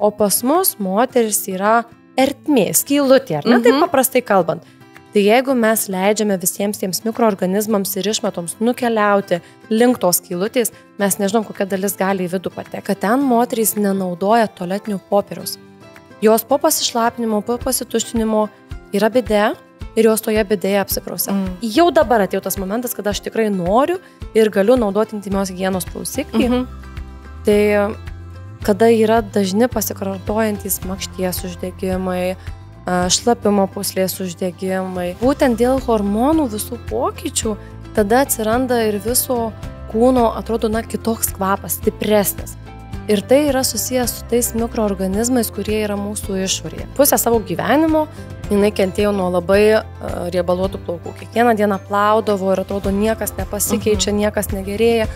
o pas mus moteris yra ertmė, skylutė, ar ne, taip paprastai kalbant. Tai jeigu mes leidžiame visiems tiems mikroorganizmams ir išmetoms nukeliauti link tos skylutės, mes nežinom, kokia dalis gali į vidų patekti. Kad ten moterys nenaudoja tualetinių popieriaus. Jos po pasišlapinimo, po pasituštinimo yra bidė ir jos toje bidėje apsiprausia. Jau dabar atėjo tas momentas, kad aš tikrai noriu ir galiu naudoti intymios higienos prausiklį. Tai kada yra dažni pasikartojantys makšties uždegimai, šlapimo pūslės uždegimai. Būtent dėl hormonų visų pokyčių tada atsiranda ir viso kūno, atrodo, kitoks kvapas, stipresnis. Ir tai yra susijęs su tais mikroorganizmais, kurie yra mūsų išorėje. Pusę savo gyvenimo jinai kentėjo nuo labai riebaluotų plaukų. Kiekvieną dieną plaudavo ir atrodo, niekas nepasikeičia, niekas negerėja.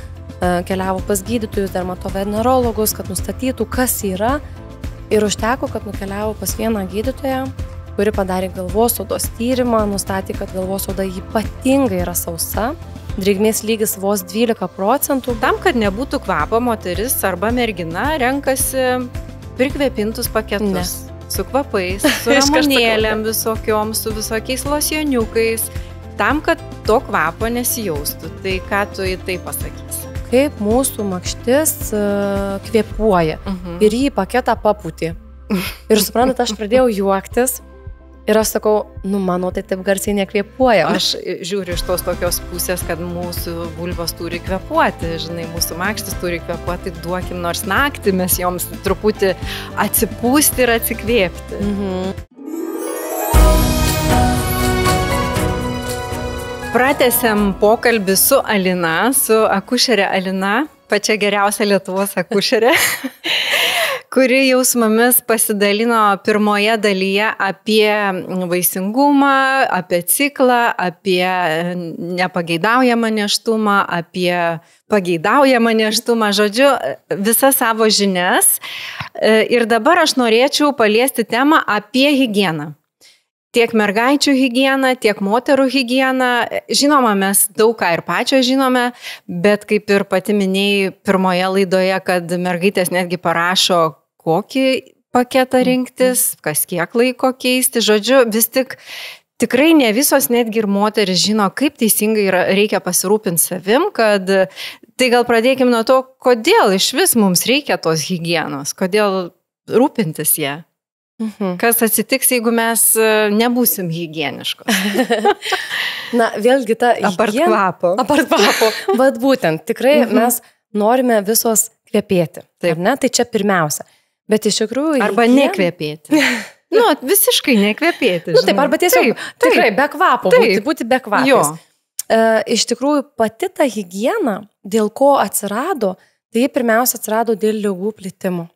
Keliavo pas gydytojus, dermatovenerologus, kad nustatytų, kas yra. Ir užteko, kad nukeliavo pas vieną gydytoją, kuri padarė galvosodos tyrimą, nustatė, kad galvosoda ypatingai yra sausa, drėgmės lygis vos 12%. Tam, kad nebūtų kvapo, moteris arba mergina renkasi prikvėpintus paketus. Ne. Su kvapais, su ramunėlėm visokiom, su visokiais losjoniukais, tam, kad to kvapo nesijaustų. Tai ką tu į tai pasakysi? Kaip mūsų makštis kvėpuoja ir jį paketą papūtė. Ir suprantat, aš pradėjau juoktis ir aš sakau, mano tai taip garsiai nekvėpuoja. Aš žiūriu iš tos tokios pusės, kad mūsų vulvos turi kvėpuoti, žinai, mūsų makštis turi kvėpuoti, tai duokim nors naktį, mes joms truputį atsipūsti ir atsikvėpti. Pratęsėm pokalbį su Alina, su akušerė Alina, pačia geriausia Lietuvos akušerė, kuri jau su mumis pasidalino pirmoje dalyje apie vaisingumą, apie ciklą, apie nepageidaujamą nėštumą, apie pageidaujamą nėštumą, žodžiu, visas savo žinias. Ir dabar aš norėčiau paliesti temą apie higieną. Tiek mergaičių higieną, tiek moterų higieną. Žinoma, mes daug ką ir pačio žinome, bet kaip ir pati minėjai pirmoje laidoje, kad mergaitės netgi parašo, kokį paketą rinktis, kas kiek laiko keisti. Žodžiu, vis tik tikrai ne visos netgi ir moteris žino, kaip teisingai reikia pasirūpinti savim, kad tai gal pradėkim nuo to, kodėl iš vis mums reikia tos higienos, kodėl rūpintis ją. Kas atsitiks, jeigu mes nebūsim higieniškos? Vėlgi ta apart kvapo. Apart kvapo. Bet būtent, tikrai mes norime visos kvėpėti. Taip, ne? Tai čia pirmiausia. Bet iš tikrųjų... Arba nekvėpėti. Visiškai nekvėpėti. Taip, arba tiesiog tikrai be kvapo, būti be kvapės. Iš tikrųjų, pati ta higiena, dėl ko atsirado, tai pirmiausia atsirado dėl ligų plitimo.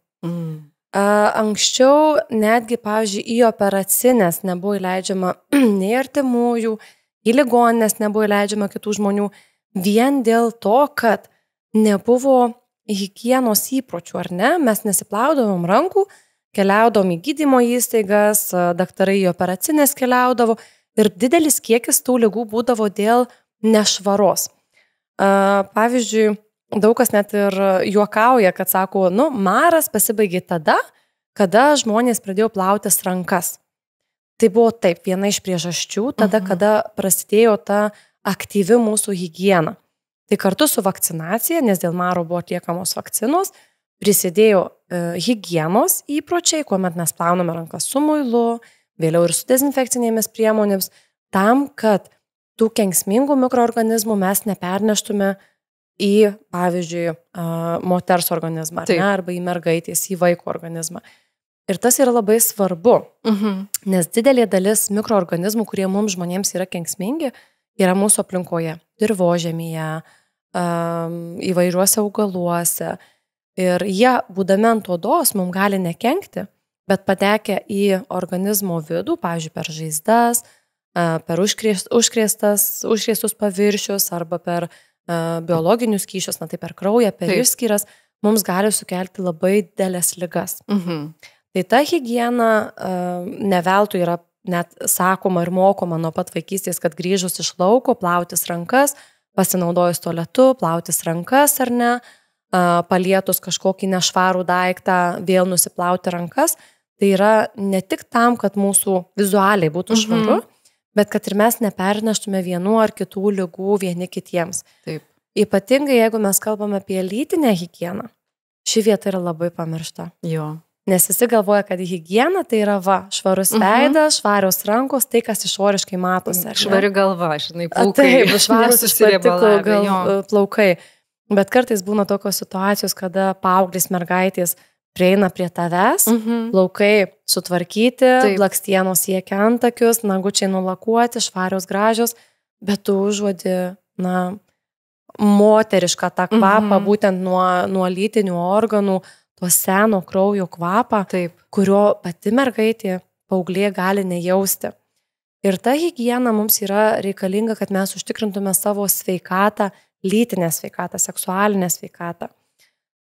Anksčiau netgi, pavyzdžiui, į operacinės nebuvo įleidžiama nei artimųjų, į ligoninės nebuvo įleidžiama kitų žmonių, vien dėl to, kad nebuvo higienos įpročių, ar ne? Mes nesiplaudavom rankų, keliaudom į gydymo įstaigas, daktarai į operacinės keliaudavo ir didelis kiekis tų ligų būdavo dėl nešvaros. Pavyzdžiui, daug kas net ir juokauja, kad sako, maras pasibaigė tada, kada žmonės pradėjo plautis rankas. Tai buvo taip, viena iš priežasčių, tada, kada prasidėjo ta aktyvi mūsų higiena. Tai kartu su vakcinacija, nes dėl maro buvo atliekamos vakcinos, prisidėjo higienos įpročiai, kuomet mes plauname rankas su muilu, vėliau ir su dezinfekcinėmis priemonėmis, tam, kad tų kenksmingų mikroorganizmų mes neperneštume į, pavyzdžiui, moters organizmą, arba į mergaitės, į vaiko organizmą. Ir tas yra labai svarbu, nes didelė dalis mikroorganizmų, kurie mums žmonėms yra kenksmingi, yra mūsų aplinkoje, dirvožemyje, įvairiuose augaluose. Ir jie, būdami ant odos, mums gali nekenkti, bet patekę į organizmo vidų, pavyzdžiui, per žaizdas, per užkrėstus paviršius arba per biologinius kyšius, tai per kraują, per išskyras, mums gali sukelti labai didelės ligas. Tai ta higiena ne veltui yra net sakoma ir mokoma nuo pat vaikystės, kad grįžus iš lauko, plautis rankas, pasinaudojus tualetu, plautis rankas ar ne, palietus kažkokį nešvarų daiktą, vėl nusiplauti rankas. Tai yra ne tik tam, kad mūsų vizualiai būtų švaru, bet kad ir mes neperneštume vienų ar kitų ligų vieni kitiems. Taip. Ypatingai, jeigu mes kalbame apie lytinę higieną, ši vieta yra labai pamiršta. Jo. Nes visi galvoja, kad higiena tai yra švarus veidas, švarios rankos, tai, kas išoriškai matosi. Švari galva, žinai, plaukai. Taip, švarus plaukai. Bet kartais būna tokios situacijos, kada paauglės mergaitės prieina prie tavęs, plaukai sutvarkyti, blakstienos siekia antakius, nagučiai nulakuoti, švarios gražios, bet tu užuodi, moterišką tą kvapą, būtent nuo lytinių organų, to seno kraujo kvapą, kurio pati mergaitė, paauglė gali nejausti. Ir ta higiena mums yra reikalinga, kad mes užtikrintume savo sveikatą, lytinę sveikatą, seksualinę sveikatą.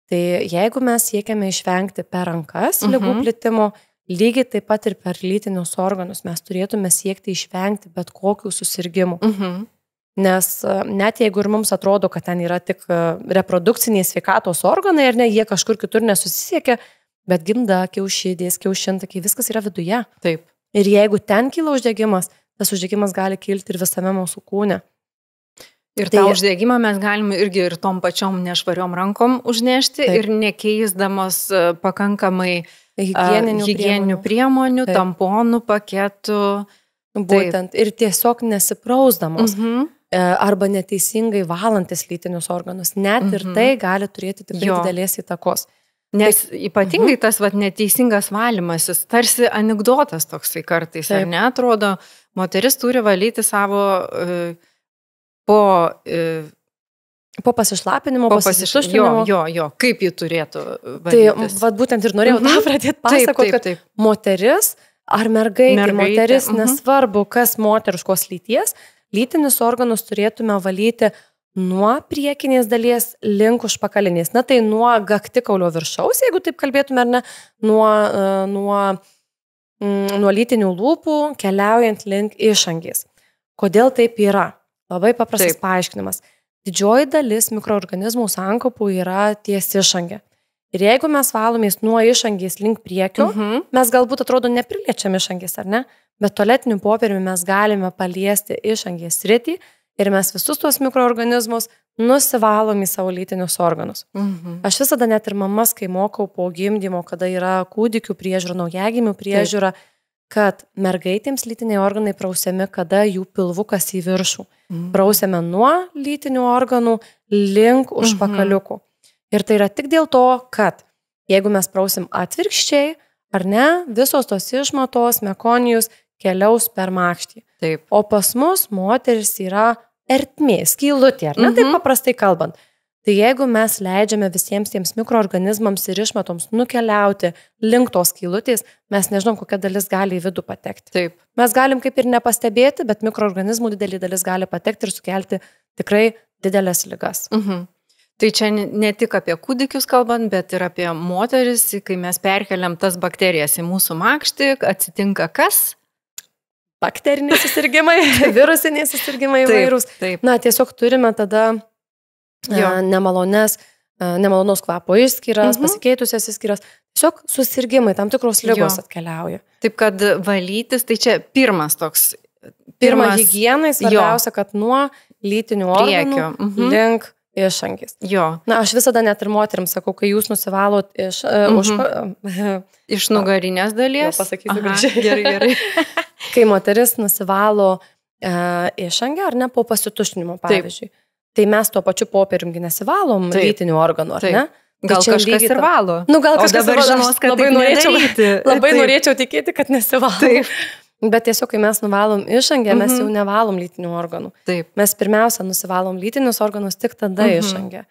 Tai jeigu mes siekiame išvengti per rankas ligų plitimo, lygiai taip pat ir per lytinius organus mes turėtume siekti išvengti bet kokių susirgymų. Nes net jeigu ir mums atrodo, kad ten yra tik reprodukciniai sveikatos organai, ar ne, jie kažkur kitur nesusisiekia, bet gimda, kiaušidės, kiaušintakiai, viskas yra viduje. Taip. Ir jeigu ten kyla uždegimas, tas uždegimas gali kilti ir visame mūsų kūne. Ir tą uždegimą mes galime irgi ir tom pačiom nešvariom rankom užnešti ir nekeisdamos pakankamai higieninių priemonių, tamponų, paketų. Būtent. Ir tiesiog nesiprausdamos. Arba neteisingai valantis lytinius organus. Net ir tai gali turėti tikrai didelės įtakos. Nes ypatingai tas neteisingas valymasis, tarsi anekdotas toksai kartais, ar ne, atrodo, moteris turi valyti savo po pasišlapinimo, po pasištuštinimo. Jo, kaip ji turėtų valytis. Tai būtent ir norėjau tą pradėti pasakoti, kad moteris ar mergaitė, moteris, nesvarbu, kas moteriškos lyties, lytinius organus turėtume valyti nuo priekinės dalies link užpakalinės. Tai nuo gaktikaulio viršaus, jeigu taip kalbėtume, ar ne, nuo lytinių lūpų keliaujant link išangės. Kodėl taip yra? Labai paprastas paaiškinimas. Didžioji dalis mikroorganizmų sankaupų yra ties išangė. Ir jeigu mes valomės nuo išangės link priekio, mes galbūt atrodo nepriliečiam išangės, ar ne? Bet tualetiniu popieriumi mes galime paliesti išangės sritį ir mes visus tuos mikroorganizmus nusivalom į savo lytinius organus. Aš visada net ir mamas, kai mokau po gimdymo, kada yra kūdikių priežiūra, naujagimių priežiūra, kad mergaitėms lytiniai organai prausiami, kada jų pilvukas į viršų. Prausiame nuo lytinių organų link užpakaliukų. Ir tai yra tik dėl to, kad jeigu mes prausim atvirkščiai, ar ne, visos tos išmatos, mekonijus keliaus per makštį. Taip. O pas mus moteris yra ertmė, skylutė, ar ne, taip paprastai kalbant. Tai jeigu mes leidžiame visiems tiems mikroorganizmams ir išmatoms nukeliauti link tos skylutės, mes nežinom, kokia dalis gali į vidų patekti. Taip. Mes galim kaip ir nepastebėti, bet mikroorganizmų didelį dalis gali patekti ir sukelti tikrai didelės ligas. Tai čia ne tik apie kūdikius kalbant, bet ir apie moteris, kai mes perkeliam tas bakterijas į mūsų makštį, atsitinka kas? Bakteriniai susirgymai, virusiniai susirgymai įvairūs. Tiesiog turime tada nemalonaus kvapo išskyras, pasikeitusias išskyras. Tiesiog susirgymai, tam tikros ligos atkeliauja. Taip, kad valytis, tai čia pirmas toks. Pirma higienai, svarbiausia, kad nuo lytinių organų link išangės. Aš visada net ir moterims sakau, kai jūs nusivalot iš nugarinės dalies. Pasakysiu gražiai. Gerai. Kai moteris nusivalo išangę, ar ne, po pasituštinimo, pavyzdžiui. Tai mes tuo pačiu popieriumi nesivalom lytinių organų, ar ne? Gal kažkas ir valo. Gal kažkas ir valo. Žinos, kad labai norėčiau tikėti, kad nesivalo. Bet tiesiog, kai mes nuvalom išangę, mes jau nevalom lytinių organų. Taip. Mes pirmiausia nusivalom lytinius organus, tik tada išangę.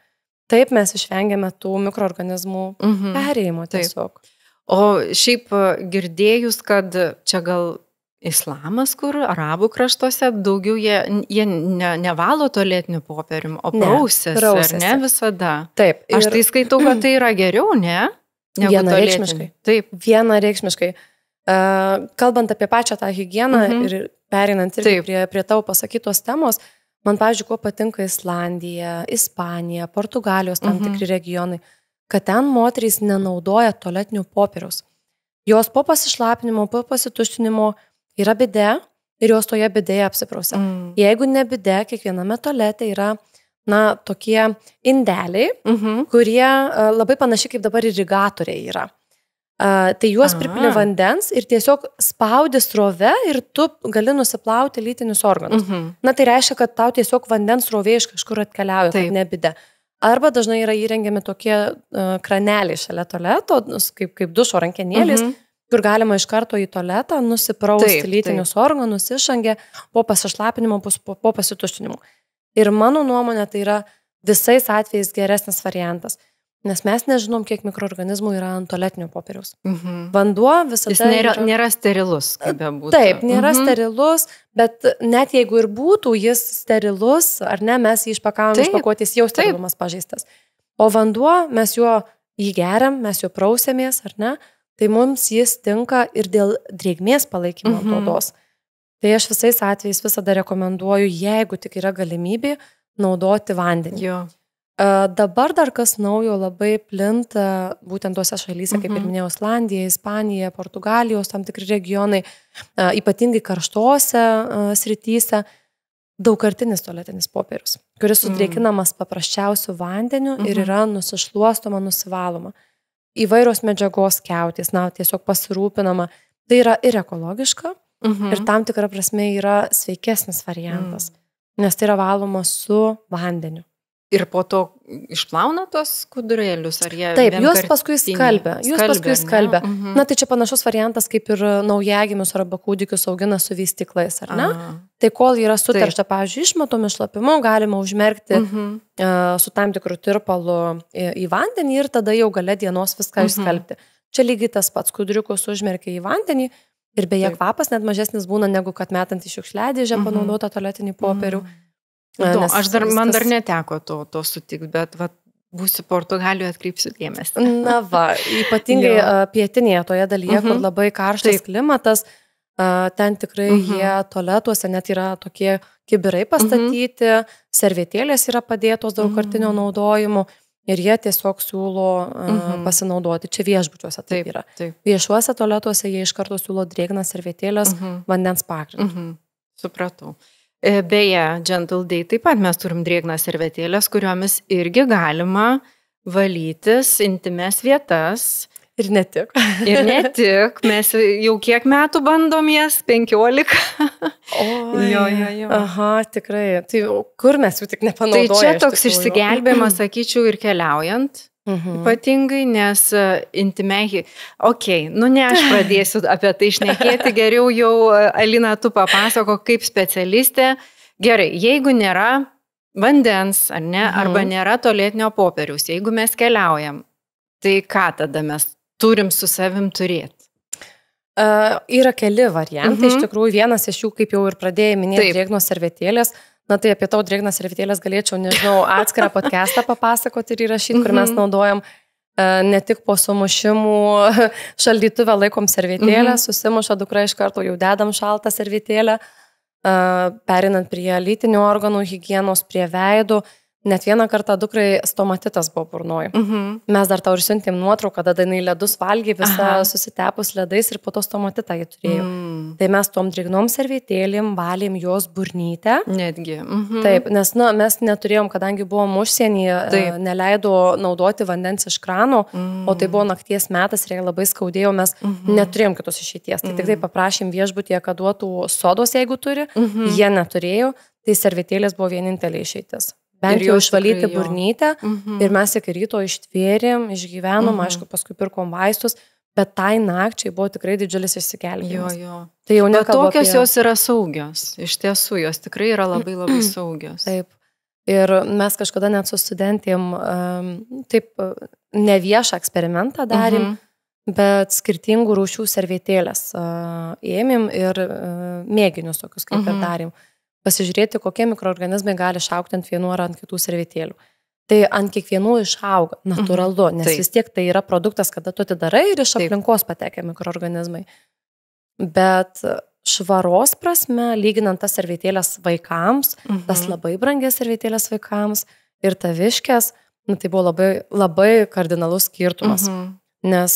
Taip mes išvengiame tų mikroorganizmų perėjimo tiesiog. O šiaip girdėjus, kad čia gal islamas, kur arabų kraštuose daugiau jie nevalo tualetiniu popierium, o prausiasi, ar ne visada? Taip. Aš tai skaitau, kad tai yra geriau, ne? Vienareikšmiškai. Taip. Vienareikšmiškai. Kalbant apie pačią tą higieną ir pereinant irgi prie tavo pasakytos temos, Man, pavyzdžiui, kuo patinka Islandija, Ispanija, Portugalijos tam tikri regionai, kad ten moterys nenaudoja tualetinių popieriaus. Jos po pasišlapinimo, po pasituštinimo yra bidė ir jos toje bidėje apsiprausia. Jeigu ne bidė, kiekviename tualete yra tokie indeliai, kurie labai panašiai kaip dabar irigatoriai yra. Tai juos pripili vandens ir tiesiog spaudi srove ir tu gali nusiplauti lytinius organus. Tai reiškia, kad tau tiesiog vandens srovė iš kažkur atkeliauja, kad nebide. Arba dažnai yra įrengiami tokie kraneliai šalia tualeto, kaip dušo rankenėlis, kur galima iš karto į tualetą nusiprausti lytinius organus, išangę, po pasišlapinimo, po pasituštinimo. Ir mano nuomonė, tai yra visais atvejais geresnis variantas. Nes mes nežinom, kiek mikroorganizmų yra ant tualetinio popieriaus. Vanduo visada... Jis nėra sterilus, kaip bebūtų. Taip, nėra sterilus, bet net jeigu ir būtų jis sterilus, ar ne, mes jį išpakavom išpakuotis, jau sterilumas pažeistas. O vanduo, mes juo jį geriam, mes juo prausėmės, ar ne, tai mums jis tinka ir dėl drėgmės palaikymo ant odos. Tai aš visais atvejais visada rekomenduoju, jeigu tik yra galimybė, naudoti vandenį. Dabar dar kas naujo labai plinta būtent tose šalyse, kaip ir minėjau, Islandija, Ispanija, Portugalijos, tam tikri regionai, ypatingai karštose srityse, daugkartinis tualetinis popierius, kuris sudrėkinamas paprasčiausių vandeniu ir yra nusišluostoma, nusivaloma. Įvairios medžiagos skiautės, tiesiog pasirūpinama. Tai yra ir ekologiška, ir tam tikra prasme yra sveikesnis variantas, nes tai yra valoma su vandeniu. Ir po to išplauna tos skudurėlius, ar jie... Taip, juos paskui skalbia. Tai čia panašus variantas, kaip ir naujagimius arba kūdikius augina su vystyklais, ar ne? Tai kol yra suteršta, pavyzdžiui, išmatomi šlapimu, galima užmerkti su tam tikru tirpalu į vandenį ir tada jau gale dienos viską išskalbti. Čia lygiai tas pats, skuduriukus užmerkia į vandenį ir beje kvapas net mažesnis būna negu kad metant į šiukšliadėžę panaudotą tualetinį popierių. Man dar neteko to sutikti, bet būsiu Portugalijoje, atkreipsiu dėmesį. Ypatingai pietinėje toje dalyje, kur labai karštas klimatas, ten tikrai jie tualetuose net yra tokie kibirai pastatyti, servetėlės yra padėtos daugkartinio naudojimo ir jie tiesiog siūlo pasinaudoti. Čia viešbučiuose taip yra. Viešuose tualetuose jie iš karto siūlo drėgnas servetėlės vandens pagrindu. Supratau. Beje, Gentle Day taip pat mes turim drėgnas servetėlės, kuriomis irgi galima valytis intimes vietas. Ir ne tik. Mes jau kiek metų bandom jas? 15. Aha, tikrai. Tai kur mes jų tik nepanaudojame? Tai čia toks išsigelbėjimas, sakyčiau, ir keliaujant. Ypatingai, nes intimiai, ne aš pradėsiu apie tai šnekėti, geriau jau Alina, tu papasako kaip specialistė. Gerai, jeigu nėra vandens, ar ne, arba nėra tualetinio popieriaus, jeigu mes keliaujam, tai ką tada mes turim su savim turėti? Yra keli variantai, iš tikrųjų vienas iš jų, kaip jau ir pradėjai minėti, drėgnos servetėlės. Tai apie tau drėgnas servetėlės galėčiau, atskirą podcastą papasakoti ir įrašyti, kur mes naudojam ne tik po sumušimų šaldytuvę laikom servetėlę, susimuša dukra iš karto, jau dedam šaltą servetėlę, perinant prie lytinių organų higienos, prie veidų. Net vieną kartą dukrai stomatitas buvo burnoj. Mes dar tau ir siuntėm nuotrauką, tada jinai ledus valgė, visą susitepus ledais ir po to stomatitą jį turėjo. Tai mes tom drėgnom servetėlėm valėm jos burnytę. Netgi. Taip, nes mes neturėjom, kadangi buvom užsienyje, neleido naudoti vandens iš krano, o tai buvo nakties metas ir jie labai skaudėjo, mes neturėjom kitos išeities. Tai tik tai paprašėm viešbutyje, kad duotų sodos, jeigu turi, jie neturėjo, tai servetėlės buvo vienintelė išeitis. Bent jau išvalyti burnytę ir mes iki ryto ištvėrėm, išgyvenom, aišku, paskui pirkom vaistus, bet tai nakčiai buvo tikrai didžiulis išsigelbėjimas. Tai jau nekalbu apie... Tokios jos yra saugios, iš tiesų, jos tikrai yra labai labai saugios. Taip. Ir mes kažkada net su studentėm taip ne viešą eksperimentą darėm, bet skirtingų rūšių servetėlės ėmėm ir mėginius tokius kaip ir darėm. Pasižiūrėti, kokie mikroorganizmai gali išaugti ant vienų ar ant kitų servetėlių. Tai ant kiekvienų išauga, natūralu, nes vis tiek tai yra produktas, kada tu atidarai ir iš aplinkos patekia mikroorganizmai. Bet švaros prasme, lyginant tas servetėlės vaikams, tas labai brangias servetėlės vaikams ir taviškės, tai buvo labai, labai kardinalus skirtumas. Nes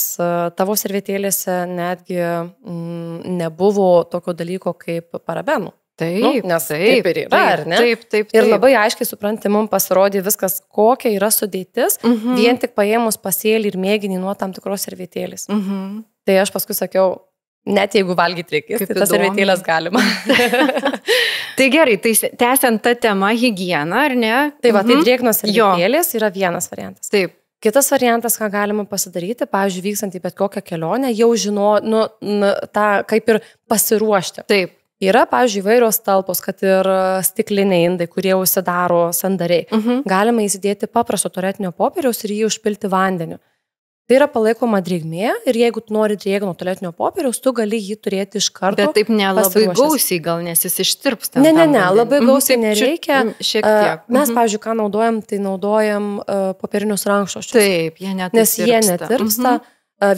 tavo servetėlėse netgi nebuvo tokio dalyko kaip parabenų. Taip, nes taip ir yra, ar ne? Taip. Ir labai aiškiai supranti, mums pasirodė viskas, kokia yra sudėtis, vien tik paėmus pasėlį ir mėginį nuo tam tikros servetėlės. Tai aš paskui sakiau, net jeigu valgyti reikės, tai tas servetėlės galima. Tai gerai, tai tęsiant tą temą higiena, ar ne? Tai va, tai drėgnos servetėlės yra vienas variantas. Taip. Kitas variantas, ką galima pasidaryti, pavyzdžiui, vykstant į bet kokią kelionę, jau tą kaip ir pasiruošti. Taip. Yra, pavyzdžiui, įvairios talpos, kad ir stikliniai indai, kurie užsidaro sandariai. Galima įsidėti paprasto tualetinio popieriaus ir jį užpilti vandeniu. Tai yra palaikoma drėgmė ir jeigu tu nori drėgno tualetinio popieriaus, tu gali jį turėti iš karto. Bet taip nelabai gausiai, gal nes jis ištirpsta. Ne, labai gausiai nereikia. Šiek tiek. Mes, pavyzdžiui, ką naudojam, tai naudojam popierinius rankšluosčius. Taip, jie netirpsta. Nes jie netirpsta.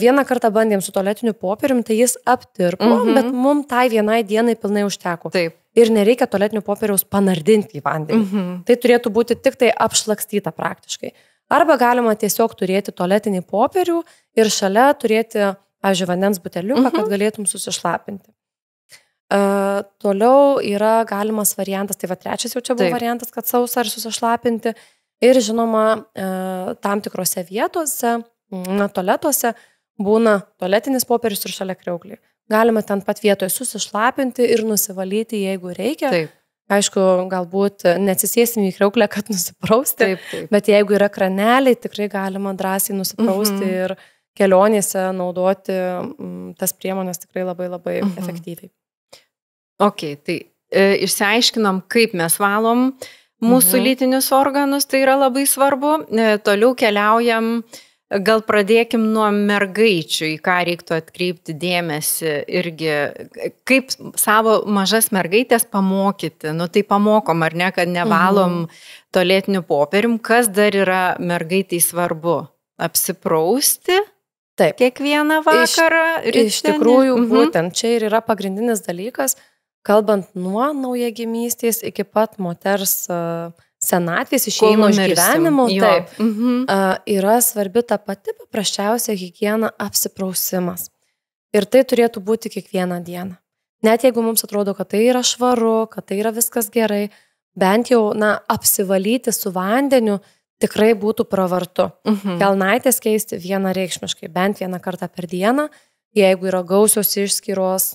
Vieną kartą bandėm su tualetiniu popierium, tai jis aptirpo, bet mums tai vienai dienai pilnai užteko. Taip. Ir nereikia tualetinio popieriaus panardinti į vandenį. Tai turėtų būti tik tai apšlakstyta praktiškai. Arba galima tiesiog turėti tualetinį popierių ir šalia turėti, pavyzdžiui, vandens buteliuką, kad galėtum susišlapinti. Toliau yra galimas variantas, tai va trečias jau čia buvo variantas, kad sausa ar susišlapinti. Ir žinoma, tam tikrose vietose, tualetuose, būna tualetinis popierius ir šalia kriauklį. Galima ten pat vietoje susišlapinti ir nusivalyti, jeigu reikia. Taip. Aišku, galbūt neatsisėsim į kriauklę, kad nusiprausti, taip. Bet jeigu yra kraneliai, tikrai galima drąsiai nusiprausti ir kelionėse naudoti tas priemonės tikrai labai labai efektyviai. Ok, tai išsiaiškinom, kaip mes valom mūsų lytinius organus, tai yra labai svarbu. Toliau keliaujam. Gal pradėkim nuo mergaičių, į ką reiktų atkreipti dėmesį irgi, kaip savo mažas mergaitės pamokyti. Tai pamokom, ar ne, kad nevalom tualetiniu popierium. Kas dar yra mergaitai svarbu? Apsiprausti? Taip. Kiekvieną vakarą? Iš tikrųjų, būtent čia ir yra pagrindinis dalykas, kalbant nuo naujagimystės iki pat moters senatvės išėjimo iš gyvenimo, yra svarbi ta pati paprasčiausia higiena apsiprausimas. Ir tai turėtų būti kiekvieną dieną. Net jeigu mums atrodo, kad tai yra švaru, kad tai yra viskas gerai, bent jau apsivalyti su vandeniu tikrai būtų pravartu. Kelnaitės keisti vienareikšmiškai, bent vieną kartą per dieną. Jeigu yra gausios išskyros,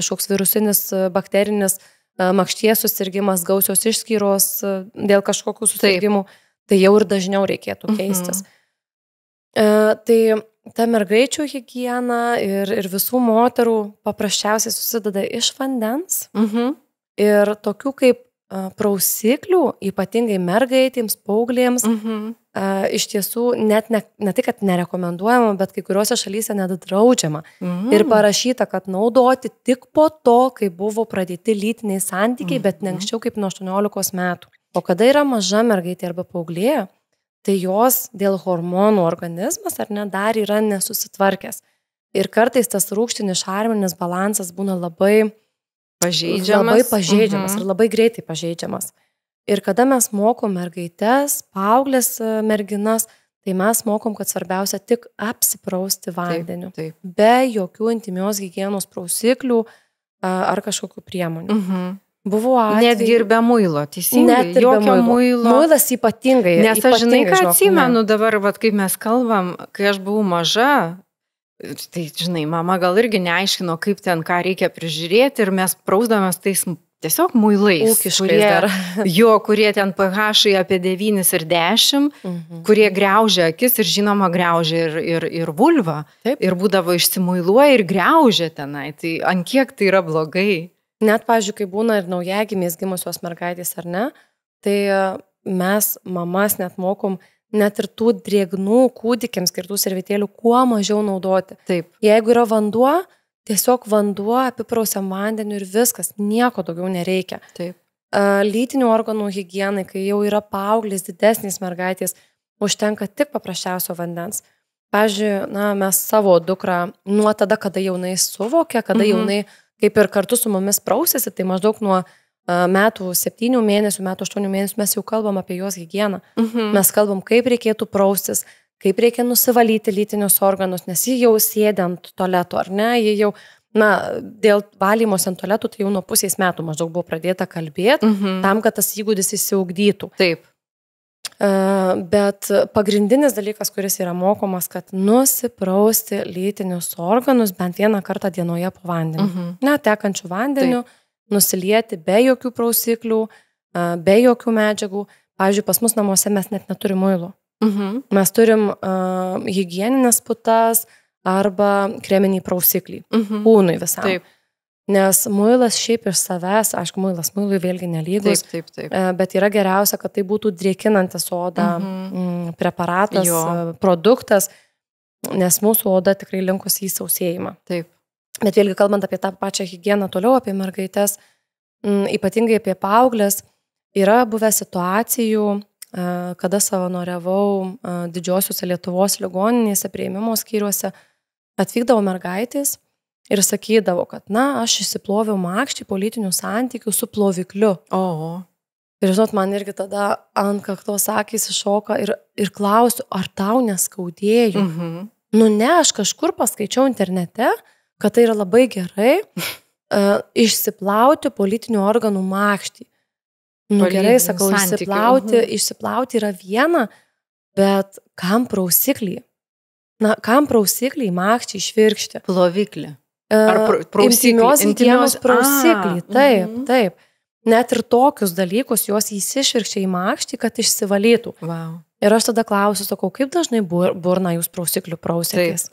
kažkoks virusinis, bakterinis makšties susirgimas, gausios išskyros dėl kažkokių susirgimų, tai jau ir dažniau reikėtų keistis. Tai ta mergaičių higiena ir visų moterų paprasčiausiai susideda iš vandens ir tokių kaip prausiklių, ypatingai mergaitėms, paauglėms, iš tiesų net ne tai, kad nerekomenduojama, bet kai kuriuose šalyse net draudžiama. Ir parašyta, kad naudoti tik po to, kai buvo pradėti lytiniai santykiai, bet ne anksčiau kaip nuo 18 metų. O kada yra maža mergaitė arba paauglė, tai jos dėl hormonų organizmas ar ne dar yra nesusitvarkęs. Ir kartais tas rūgštinis šarminis balansas būna labai pažeidžiamas ir labai greitai pažeidžiamas. Ir kada mes mokom mergaitės, paauglės merginas, tai mes mokom, kad svarbiausia tik apsiprausti vandeniu. Taip. Be jokių intimios higienos prausiklių ar kažkokių priemonių. Buvo atvejų. Netgi ir be muilo, teisingai. Net ir be muilo. Muilas ypatingai. Nes aš žinai, ką atsimenu dabar, kaip mes kalbam, kai aš buvau maža, tai, žinai, mama gal irgi neaiškino, kaip ten ką reikia prižiūrėti ir mes prausdamės tais tiesiog muilais. Kurie ten pH apie 9 ir 10, kurie griaužia akis ir žinoma griaužia ir vulvą. Taip. Ir būdavo išsimuiluoja ir griaužia tenai. Tai ant kiek tai yra blogai? Net, pavyzdžiui, kai būna ir naujagimės gimusios mergaitės ar ne, tai mes mamas net mokom net ir tų drėgnų kūdikiams skirtų servetėlių kuo mažiau naudoti. Taip. Jeigu yra vanduo, tiesiog vanduo, apiprausiam vandeniu ir viskas, nieko daugiau nereikia. Taip. Lytinių organų higienai, kai jau yra paauglės, didesnės mergaitės, užtenka tik paprasčiausio vandens. Pavyzdžiui, mes savo dukrą nuo tada, kada jaunai suvokia, kada jaunai kaip ir kartu su mumis prausėsi, tai maždaug nuo metų 7 mėnesių, metų 8 mėnesių mes jau kalbam apie jos higieną. Mes kalbam, kaip reikėtų praustis, kaip reikia nusivalyti lytinius organus, nes jį jau sėdė ant tualeto, ar ne, jį jau, dėl valymos ant tualetų, tai jau nuo pusės metų maždaug buvo pradėta kalbėti, tam, kad tas įgūdis įsiugdytų. Taip. Bet pagrindinis dalykas, kuris yra mokomas, kad nusiprausti lytinius organus bent vieną kartą dienoje po vandeniu. Tekančių vandeniu, nusilieti be jokių prausiklių, be jokių medžiagų. Pavyzdžiui, pas mus namuose mes net neturim muilo. Mes turim higieninės putas arba kreminį prausiklį. Kūnui visam. Taip. Nes muilas šiaip iš savęs, aišku, muilui vėlgi nelygus, taip. Bet yra geriausia, kad tai būtų drėkinantis odą preparatas, produktas, nes mūsų oda tikrai linkusi į sausėjimą. Taip. Bet vėlgi kalbant apie tą pačią higieną toliau, apie mergaitės, ypatingai apie paauglės, yra buvę situacijų, kada savanoriavau didžiosiuose Lietuvos ligoninėse, priėmimo skyriuose, atvykdavo mergaitės ir sakydavo, kad, aš išsiploviau makštį po lytinių santykių su plovikliu. Ir žinot, man irgi tada ant kaktos akys iššoka ir klausiu, ar tau neskaudėjo? Ne, aš kažkur paskaičiau internete, kad tai yra labai gerai išsiplauti po lytinių organų makštį. Gerai, sakau, išsiplauti yra viena, bet kam prausiklį? Kam prausiklį makštį išvirkšti? Ploviklį. Intimios higienos prausiklį, taip. Net ir tokius dalykus jos įsišvirkščia į makštį, kad išsivalytų. Wow. Ir aš tada klausiu, sakau, kaip dažnai burna jūs prausiklių prausėtės?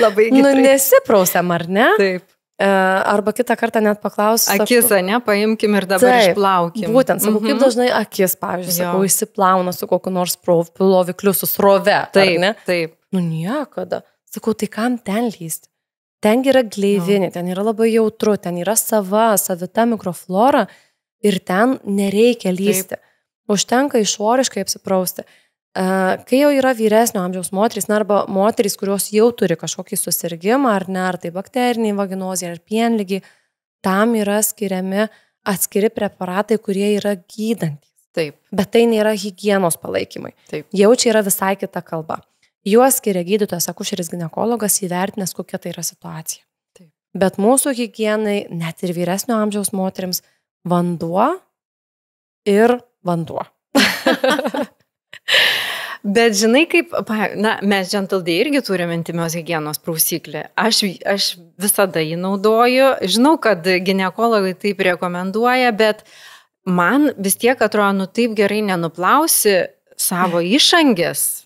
Labai gerai. Nesiprausiam, ar ne? Taip. Arba kitą kartą net paklausiu. Akis, paimkim ir dabar išplaukim. Būtent, sakau, kaip dažnai akis, pavyzdžiui, sakau, įsiplauna su kokiu nors plovikliu, su srove. Taip. Niekada. Sakau, tai kam ten lysti? Ten yra gleivinė, ten yra labai jautru, ten yra savita mikroflora ir ten nereikia lysti. Užtenka išoriškai apsiprausti. Kai jau yra vyresnio amžiaus moterys, arba moterys, kurios jau turi kažkokį susirgimą, ar tai bakteriniai vaginozė, ar pienlygiai, tam yra skiriami atskiri preparatai, kurie yra gydantys. Taip. Bet tai nėra higienos palaikymai. Taip. Jau čia yra visai kita kalba. Juos skiria gydytojas akušeris ginekologas įvertinęs, kokia tai yra situacija. Taip. Bet mūsų higienai, net ir vyresnio amžiaus moterims, vanduo ir vanduo. Bet žinai, kaip, mes Gentle Day irgi turime intimios higienos prausiklį. Aš visada jį naudoju. Žinau, kad ginekologai taip rekomenduoja, bet man vis tiek atrodo, taip gerai nenuplausi savo išangės.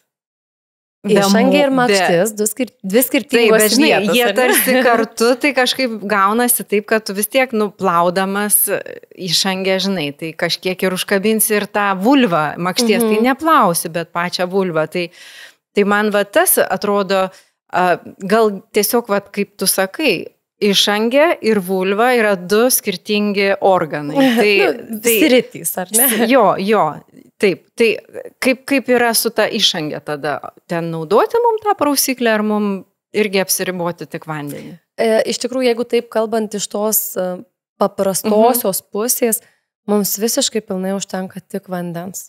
Išangė ir makštis, dvi skirtingos vietos. Taip, jie ar ne? tarsi kartu, tai kažkaip gaunasi taip, kad tu vis tiek nuplaudamas išangę, žinai, tai kažkiek ir užkabinsi ir tą vulvą, makšties tai neplausi, bet pačią vulvą. Tai man tas atrodo, gal tiesiog, kaip tu sakai, išangė ir vulva yra du skirtingi organai. Sritys, ar ne? Jo. Taip, tai kaip yra su ta išangė tada? Ten naudoti mums tą prausiklę ar mums irgi apsiriboti tik vandenį? Iš tikrųjų, jeigu taip kalbant iš tos paprastosios pusės, mums visiškai pilnai užtenka tik vandens.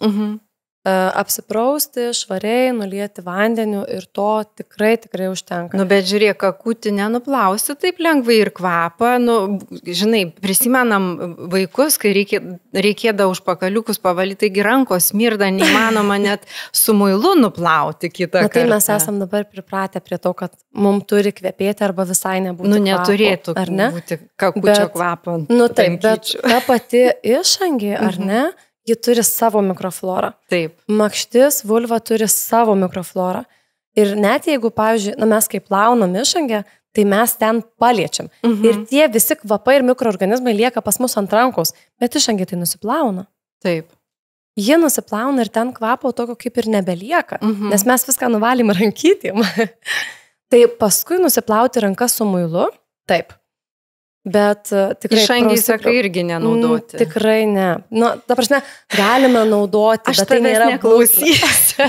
Apsiprausti, švariai, nulieti vandeniu ir to tikrai užtenka. Bet žiūrėk, kakutį nenuplausi taip lengvai ir kvapą. Žinai, prisimenam vaikus, kai reikėdavo užpakaliukus pavalyti, taigi rankos smirda, neįmanoma net su muilu nuplauti kitą kartą. Tai mes esam dabar pripratę prie to, kad mums turi kvepėti arba visai nebūti kvapo. Neturėtų būti kakučio kvapo. Taip, bet ta pati išangė, ar ne? Ji turi savo mikroflorą. Taip. Makštis, vulva turi savo mikroflorą. Ir net jeigu, pavyzdžiui, mes kaip plaunam išangę, tai mes ten paliečiam. Ir tie visi kvapai ir mikroorganizmai lieka pas mus ant rankos, bet išangė tai nusiplauna. Taip. Jie nusiplauna ir ten kvapo tokio kaip ir nebelieka, nes mes viską nuvalym rankytėm. Tai paskui nusiplauti rankas su muilu, taip. Bet tikrai... Išangiai sakai irgi nenaudoti. Tikrai ne. Nu, ta prasme, galime naudoti, aš bet tai nėra neklausysiu.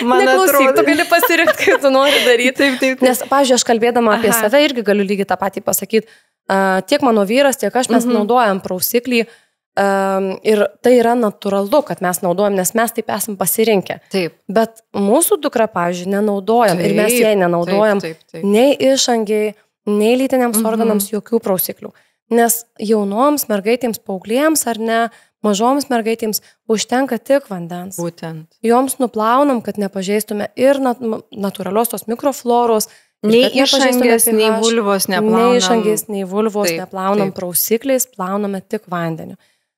Neklausyk, tu gali pasirinkti, kai tu nori daryti. Taip. Nes, pavyzdžiui, aš kalbėdama apie save irgi galiu lygiai tą patį pasakyti. Tiek mano vyras, tiek aš mes naudojam prausiklį. Ir tai yra natūralu, kad mes naudojam, nes mes taip esam pasirinkę. Taip. Bet mūsų dukra, pavyzdžiui, nenaudojam ir mes jai nenaudojam nei išangiai, nei lytiniams organams jokių prausiklių. Nes jaunoms mergaitėms, paauglėms ar ne, mažoms mergaitėms užtenka tik vandens. Būtent. Joms nuplaunam, kad nepažeistume ir natūralios tos mikrofloros. Nei išangės, nei vulvos neplaunam. Nei išangės, nei vulvos neplaunam prausikliais, plauname tik vandeniu.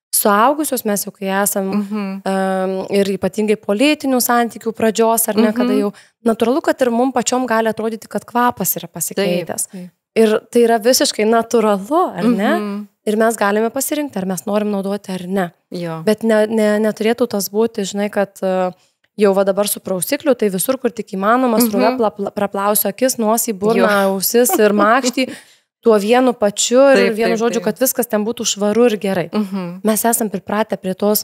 Suaugusios mes jau kai esam ir ypatingai politinių santykių pradžios, ar ne, kada jau natūralu, kad ir mums pačiom gali atrodyti, kad kvapas yra pasikeitęs. Taip. Ir tai yra visiškai natūralu, ar ne? Ir mes galime pasirinkti, ar mes norim naudoti, ar ne. Jo. Bet neturėtų tas būti, žinai, kad jau va dabar su prausikliu, tai visur, kur tik įmanoma, sruve praplausiu akis, nosį, burną, ausis ir makštį. Tuo vienu pačiu ir vienu žodžiu, kad viskas ten būtų švaru ir gerai. Mes esam pripratę prie tos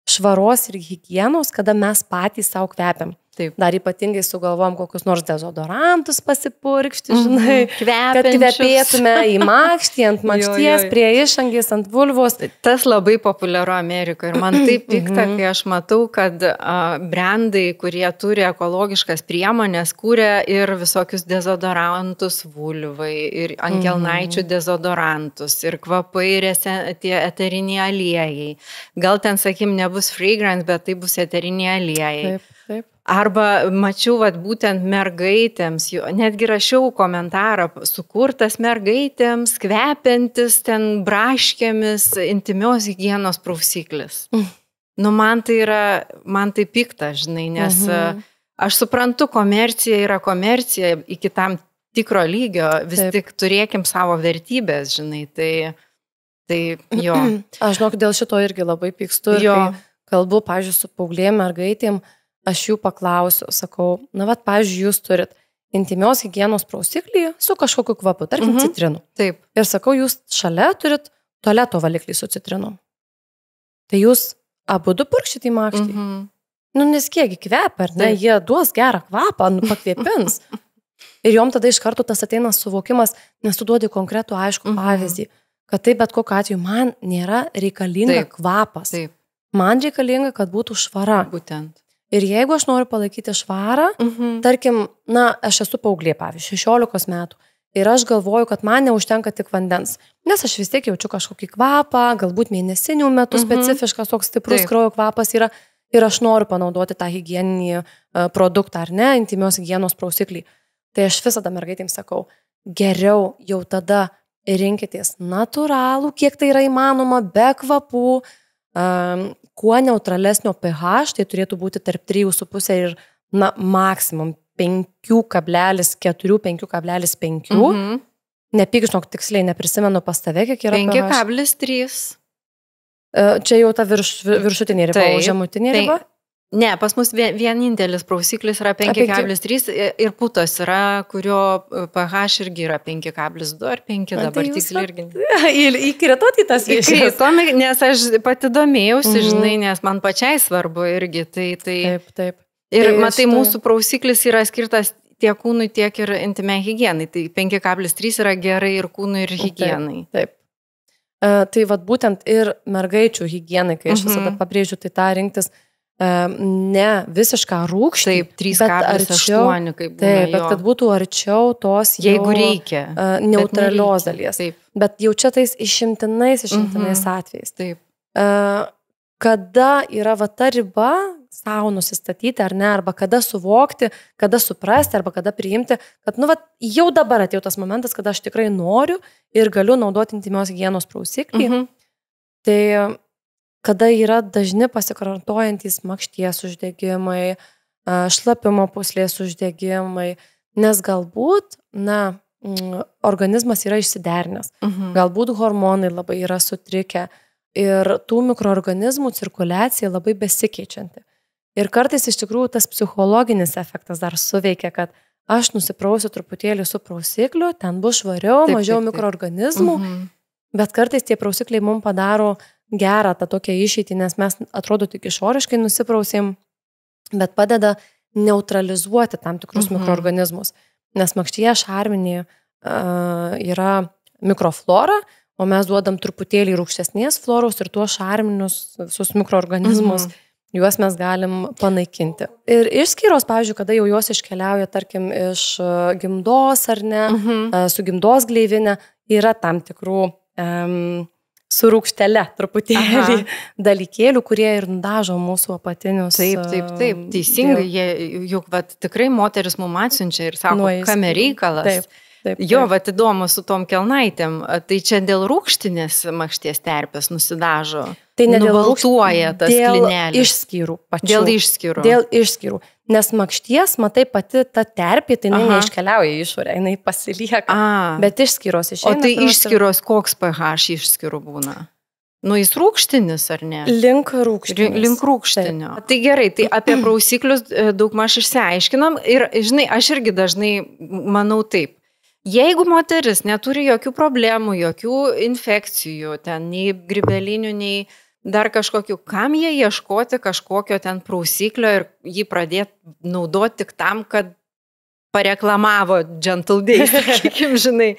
švaros ir higienos, kada mes patys savo kvepiam. Taip. Dar ypatingai sugalvom kokius nors dezodorantus pasipurkšti, žinai, kad kvepėtume į makštį, ant makšties, prie išangės, ant vulvos. Tas labai populiaru Amerikoje ir man taip pikta, kai aš matau, kad brandai, kurie turi ekologiškas priemonės, kūrė ir visokius dezodorantus vulvai, ir ant kelnaičių dezodorantus, ir kvapai, ir tie eteriniai aliejai. Gal ten, sakim, nebus fragrance, bet tai bus eteriniai aliejai. Taip. Arba mačiau, vat, būtent mergaitėms, netgi rašiau komentarą, sukurtas mergaitėms, kvepiantis ten braškėmis intimios higienos prausiklis. Nu, man tai pikta, žinai, nes aš suprantu, komercija yra komercija iki tam tikro lygio, vis tik turėkim savo vertybės, žinai, tai jo. Aš žinok, dėl šito irgi labai pykstu ir kai kalbu, pavyzdžiui, su paauglėm mergaitėm, aš jų paklausiu, sakau, na, vat, pavyzdžiui, jūs turit intimios higienos prausiklį su kažkokiu kvapu, tarkim, citrinų. Taip. Ir sakau, jūs šalia turit tualeto valiklį su citrinom. Tai jūs abudu purkšit į makštį. Nu, nes kiek kvepia, ar ne? Taip. Jie duos gerą kvapą, pakvėpins. Ir jom tada iš karto tas ateina suvokimas, nes tu duodi konkretų aišku pavyzdį, kad tai bet kokiu atveju man nėra reikalinga kvapas. Taip. Man reikalinga, kad būtų švara. Būtent. Ir jeigu aš noriu palaikyti švarą, tarkim, na, aš esu paauglė, pavyzdžiui, 16 metų, ir aš galvoju, kad man neužtenka tik vandens, nes aš vis tiek jaučiu kažkokį kvapą, galbūt mėnesinių metų specifiškas, toks stiprus kraujo kvapas yra, ir aš noriu panaudoti tą higieninį produktą, ar ne, intimios higienos prausiklį. Tai aš visada mergaitėms sakau, geriau jau tada rinkitės natūralų, kiek tai yra įmanoma, be kvapų, kuo neutralesnio pH, tai turėtų būti tarp 3,5 ir, na, maksimum 5,4-5,5. Nepyk, žinok, tiksliai neprisimenu pas tave, kiek yra 5,3. Čia jau ta viršutinė riba, o žemutinė riba? Ne, pas mus vienintelis prausiklis yra 5,3 ir putos yra, kurio pH irgi yra 5,2 ar 5 dabar tiksliai irgi. Įkritot į tas viešas. Nes aš pati domėjausi, žinai, nes man pačiai svarbu irgi. Taip. Ir matai, mūsų prausiklis yra skirtas tiek kūnui, tiek ir intimiai higienai. Tai 5,3 yra gerai ir kūnui, ir higienai. Taip. Tai vat būtent ir mergaičių higienai, kai aš visada pabrėžiu, tai tą rinktis ne visišką rūgštį, taip, 3,8, kaip būna. Taip, bet kad būtų arčiau tos jeigu reikia neutralios dalies. Taip. Bet jau čia tais išimtinais atvejais. Taip. Kada yra va ta riba savo nusistatyti ar ne, arba kada suvokti, kada suprasti, arba kada priimti, kad nu, va, jau dabar atėjo tas momentas, kada aš tikrai noriu ir galiu naudoti intimios higienos prausiklį. Tai kada yra dažni pasikartojantys makšties uždegimai, šlapimo pūslės uždegimai, nes galbūt, na, organizmas yra išsiderinęs, galbūt hormonai labai yra sutrikę ir tų mikroorganizmų cirkuliacija labai besikeičianti. Ir kartais iš tikrųjų tas psichologinis efektas dar suveikia, kad aš nusiprausiu truputėlį su prausikliu, ten bus švariau, mažiau mikroorganizmų, bet kartais tie prausikliai mums padaro gerą tą tokią išeitį, nes mes atrodo tik išoriškai nusiprausim, bet padeda neutralizuoti tam tikrus mikroorganizmus, nes makštyje šarminėje yra mikroflora, o mes duodam truputėlį rūgštesnės floros ir tuos šarminius visus mikroorganizmus, juos mes galim panaikinti. Ir išskyros, pavyzdžiui, kada jau jos iškeliauja, tarkim, iš gimdos ar ne, su gimdos gleivinė, yra tam tikrų su rūgštele truputėlį dalykėlių, kurie ir nudažo mūsų apatinius. Taip, teisingai, juk tikrai moteris mum atsiunčia ir sako, kame reikalas. Taip. Įdomu su tom kelnaitėm, tai čia dėl rūgštinės makšties terpės nusidažo, tai ne nubaltuoja tas klinelės. Išskyrų pačių. Dėl išskyrų. Nes makšties, matai, pati ta terpė, tai neiškeliauja į išorę, jinai pasilieka, bet išskyros išeina. O tai išskyros koks pH išskyrų būna? Jis rūgštinis, ar ne? Link rūgštinio. Tai gerai, tai apie prausiklius daugmaž išsiaiškinam ir, žinai, aš irgi dažnai manau taip. Jeigu moteris neturi jokių problemų, jokių infekcijų, ten nei grybelinių, nei dar kažkokių, kam jie ieškoti kažkokio ten prausiklio ir jį pradėti naudoti tik tam, kad pareklamavo Gentle Day, sakykim, žinai.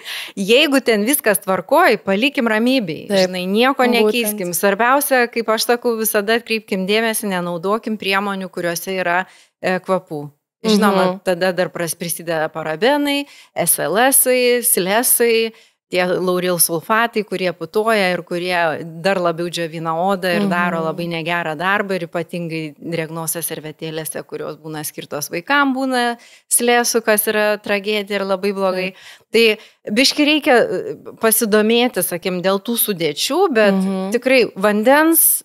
Jeigu ten viskas tvarkoj, palikim ramybei, žinai, nieko nekeiskim. Svarbiausia, kaip aš sakau, visada atkreipkim dėmesį, nenaudokim priemonių, kuriuose yra kvapų. Žinoma, tada dar prisideda parabenai, SLS-ai, silesai, tie lauril sulfatai, kurie putoja ir kurie dar labiau džiovina odą ir daro labai negerą darbą ir ypatingai drėgnose servetėlėse, kurios būna skirtos vaikam, būna slėsų, kas yra tragedija ir labai blogai. Tai biški reikia pasidomėti, sakim, dėl tų sudėčių, bet tikrai vandens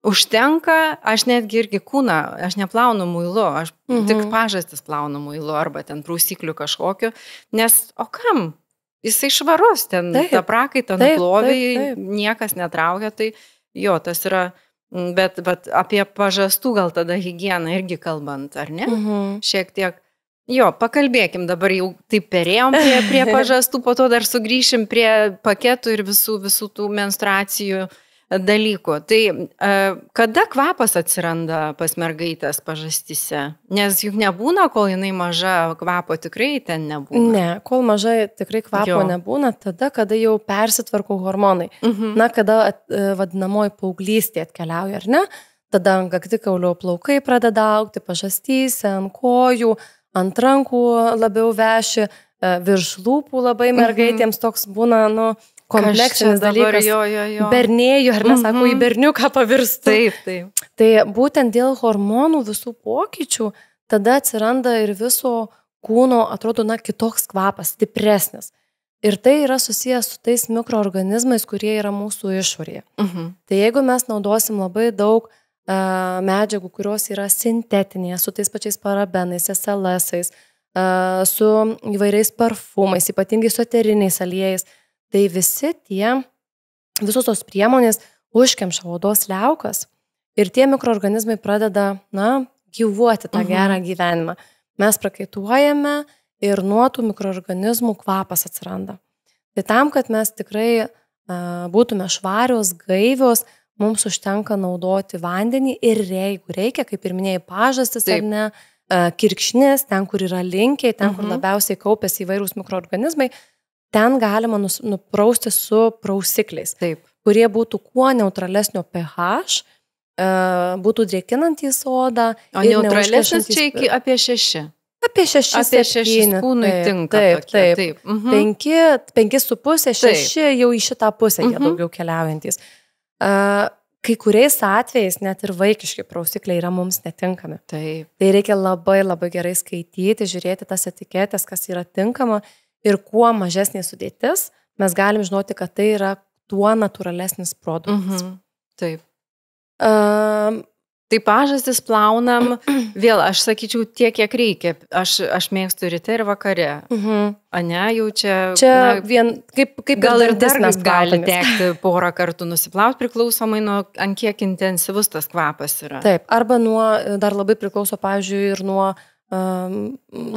užtenka, aš netgi irgi kūną, aš neplaunu muilu, aš tik pažastis plaunu muilu arba ten prausikliu kažkokiu, nes o kam? Jisai švarus, ten tą prakaitą nuplovė, niekas netraukia, tai jo, tas yra, bet apie pažastų gal tada higieną irgi kalbant, ar ne? Šiek tiek. Jo, pakalbėkim, dabar jau taip perėjom prie pažastų, po to dar sugrįšim prie paketų ir visų tų menstruacijų dalykų. Tai kada kvapas atsiranda pas mergaitės pažastyse? Nes juk nebūna, kol jinai maža, kvapo tikrai ten nebūna. Ne, kol maža tikrai kvapo nebūna, tada, kada jau persitvarko hormonai. Na, kada vadinamoji paauglystė atkeliauja, ar ne? Tada ant kaktikaulio plaukai pradeda augti, pažastyse, ant kojų, ant rankų labiau veši, virš lūpų labai mergaitėms toks būna, kompleksinis dalykas, bernėjų, ar nesako, į berniuką pavirstų. Taip. Tai būtent dėl hormonų visų pokyčių tada atsiranda ir viso kūno, atrodo, kitoks kvapas, stipresnis. Ir tai yra susijęs su tais mikroorganizmais, kurie yra mūsų išorėje. Tai jeigu mes naudosim labai daug medžiagų, kurios yra sintetinės, su tais pačiais parabenais, SLS-ais, su įvairiais parfumais, ypatingai su eteriniais aliejais, tai visos tos priemonės užkemša odos liaukas ir tie mikroorganizmai pradeda, gyvuoti tą gerą gyvenimą. Mes prakaituojame ir nuo tų mikroorganizmų kvapas atsiranda. Tai tam, kad mes tikrai būtume švarios, gaivios, mums užtenka naudoti vandenį ir jeigu reikia, kaip ir minėjai, pažastis ar ne, kirkšnis, ten, kur yra linkiai, ten, kur labiausiai kaupiasi įvairūs mikroorganizmai, ten galima nuprausti su prausikliais, kurie būtų kuo neutralesnio pH, būtų drėkinantys odą. O neutralesnis čia iki apie 6? Apie 6-7 kūnui tinka. Taip. 5,5, 6 jau į šitą pusę jie daugiau keliaujantys. Kai kuriais atvejais net ir vaikiški prausikliai yra mums netinkami. Taip. Tai reikia labai labai gerai skaityti, žiūrėti tas etiketės, kas yra tinkama. Ir kuo mažesnė sudėtis, mes galim žinoti, kad tai yra tuo natūralesnis produktas. Taip. Tai pažastis plaunam, vėl aš sakyčiau tiek, kiek reikia. Aš mėgstu ryte ir vakare. Ane, jau čia kaip gal ir dar gali tekti porą kartų nusiplauti, priklausomai nuo ant kiek intensyvus tas kvapas yra. Taip, arba dar labai priklauso, pavyzdžiui, ir nuo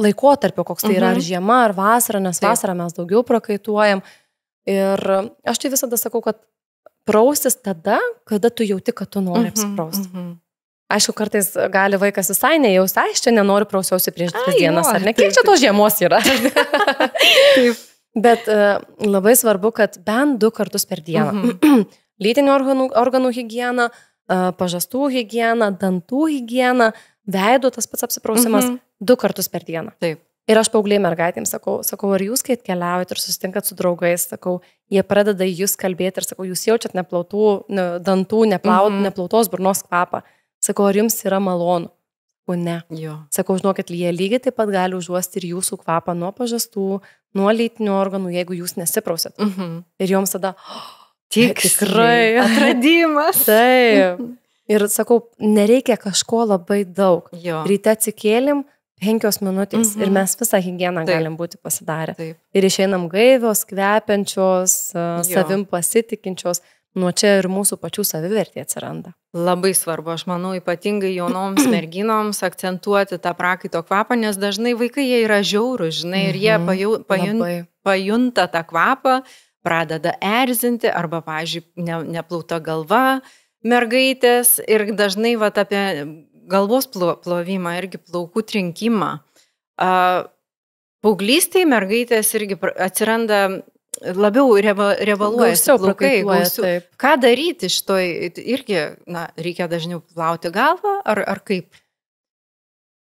laikotarpio, koks tai yra, ar žiema, ar vasara, nes vasarą mes daugiau prakaituojam. Ir aš tai visada sakau, kad praustis tada, kada tu jauti, kad tu nori apsiprausti. Aišku, kartais gali vaikas visai nejausti, aš čia nenoriu prausiausi prieš 2 dienas, ar ne? Kiek čia tos žiemos yra? Taip. Bet labai svarbu, kad bent 2 kartus per dieną. Lytinių organų higiena, pažastų higiena, dantų higiena, veido tas pats apsiprausimas 2 kartus per dieną. Taip. Ir aš paaugliai mergaitėms sakau, ar jūs, kai atkeliaujate ir susitinkat su draugais, sakau, jie pradeda jūs kalbėti ir sakau, jūs jaučiat neplautų dantų, neplautos burnos kvapą. Sakau, ar jums yra malonu? O ne. Jo. Sakau, žinokit, jie lygiai taip pat gali užuosti ir jūsų kvapą nuo pažastų, nuo lytinių organų, jeigu jūs nesiprausėt. Ir joms tada, tikrai, atradimas. Taip. Ir sakau, nereikia kažko labai daug. Jo. Ryte atsikėlim 5 minutės ir mes visą higieną galim būti pasidarę. Taip. Ir išeinam gaivios, kvepiančios, savim pasitikinčios. Nuo čia ir mūsų pačių savivertė atsiranda. Labai svarbu, aš manau, ypatingai jaunoms merginoms akcentuoti tą prakaito kvapą, nes dažnai vaikai jie yra žiaurūs, žinai, ir jie pajunta tą kvapą, pradeda erzinti arba, pavyzdžiui, neplauta galva mergaitės ir dažnai apie galvos plovimą, irgi plaukų trinkimą. Paauglystėje mergaitės irgi atsiranda labiau riebaluojasi plaukai. Ką daryti šitoj? Irgi, reikia dažniau plauti galvą, ar kaip?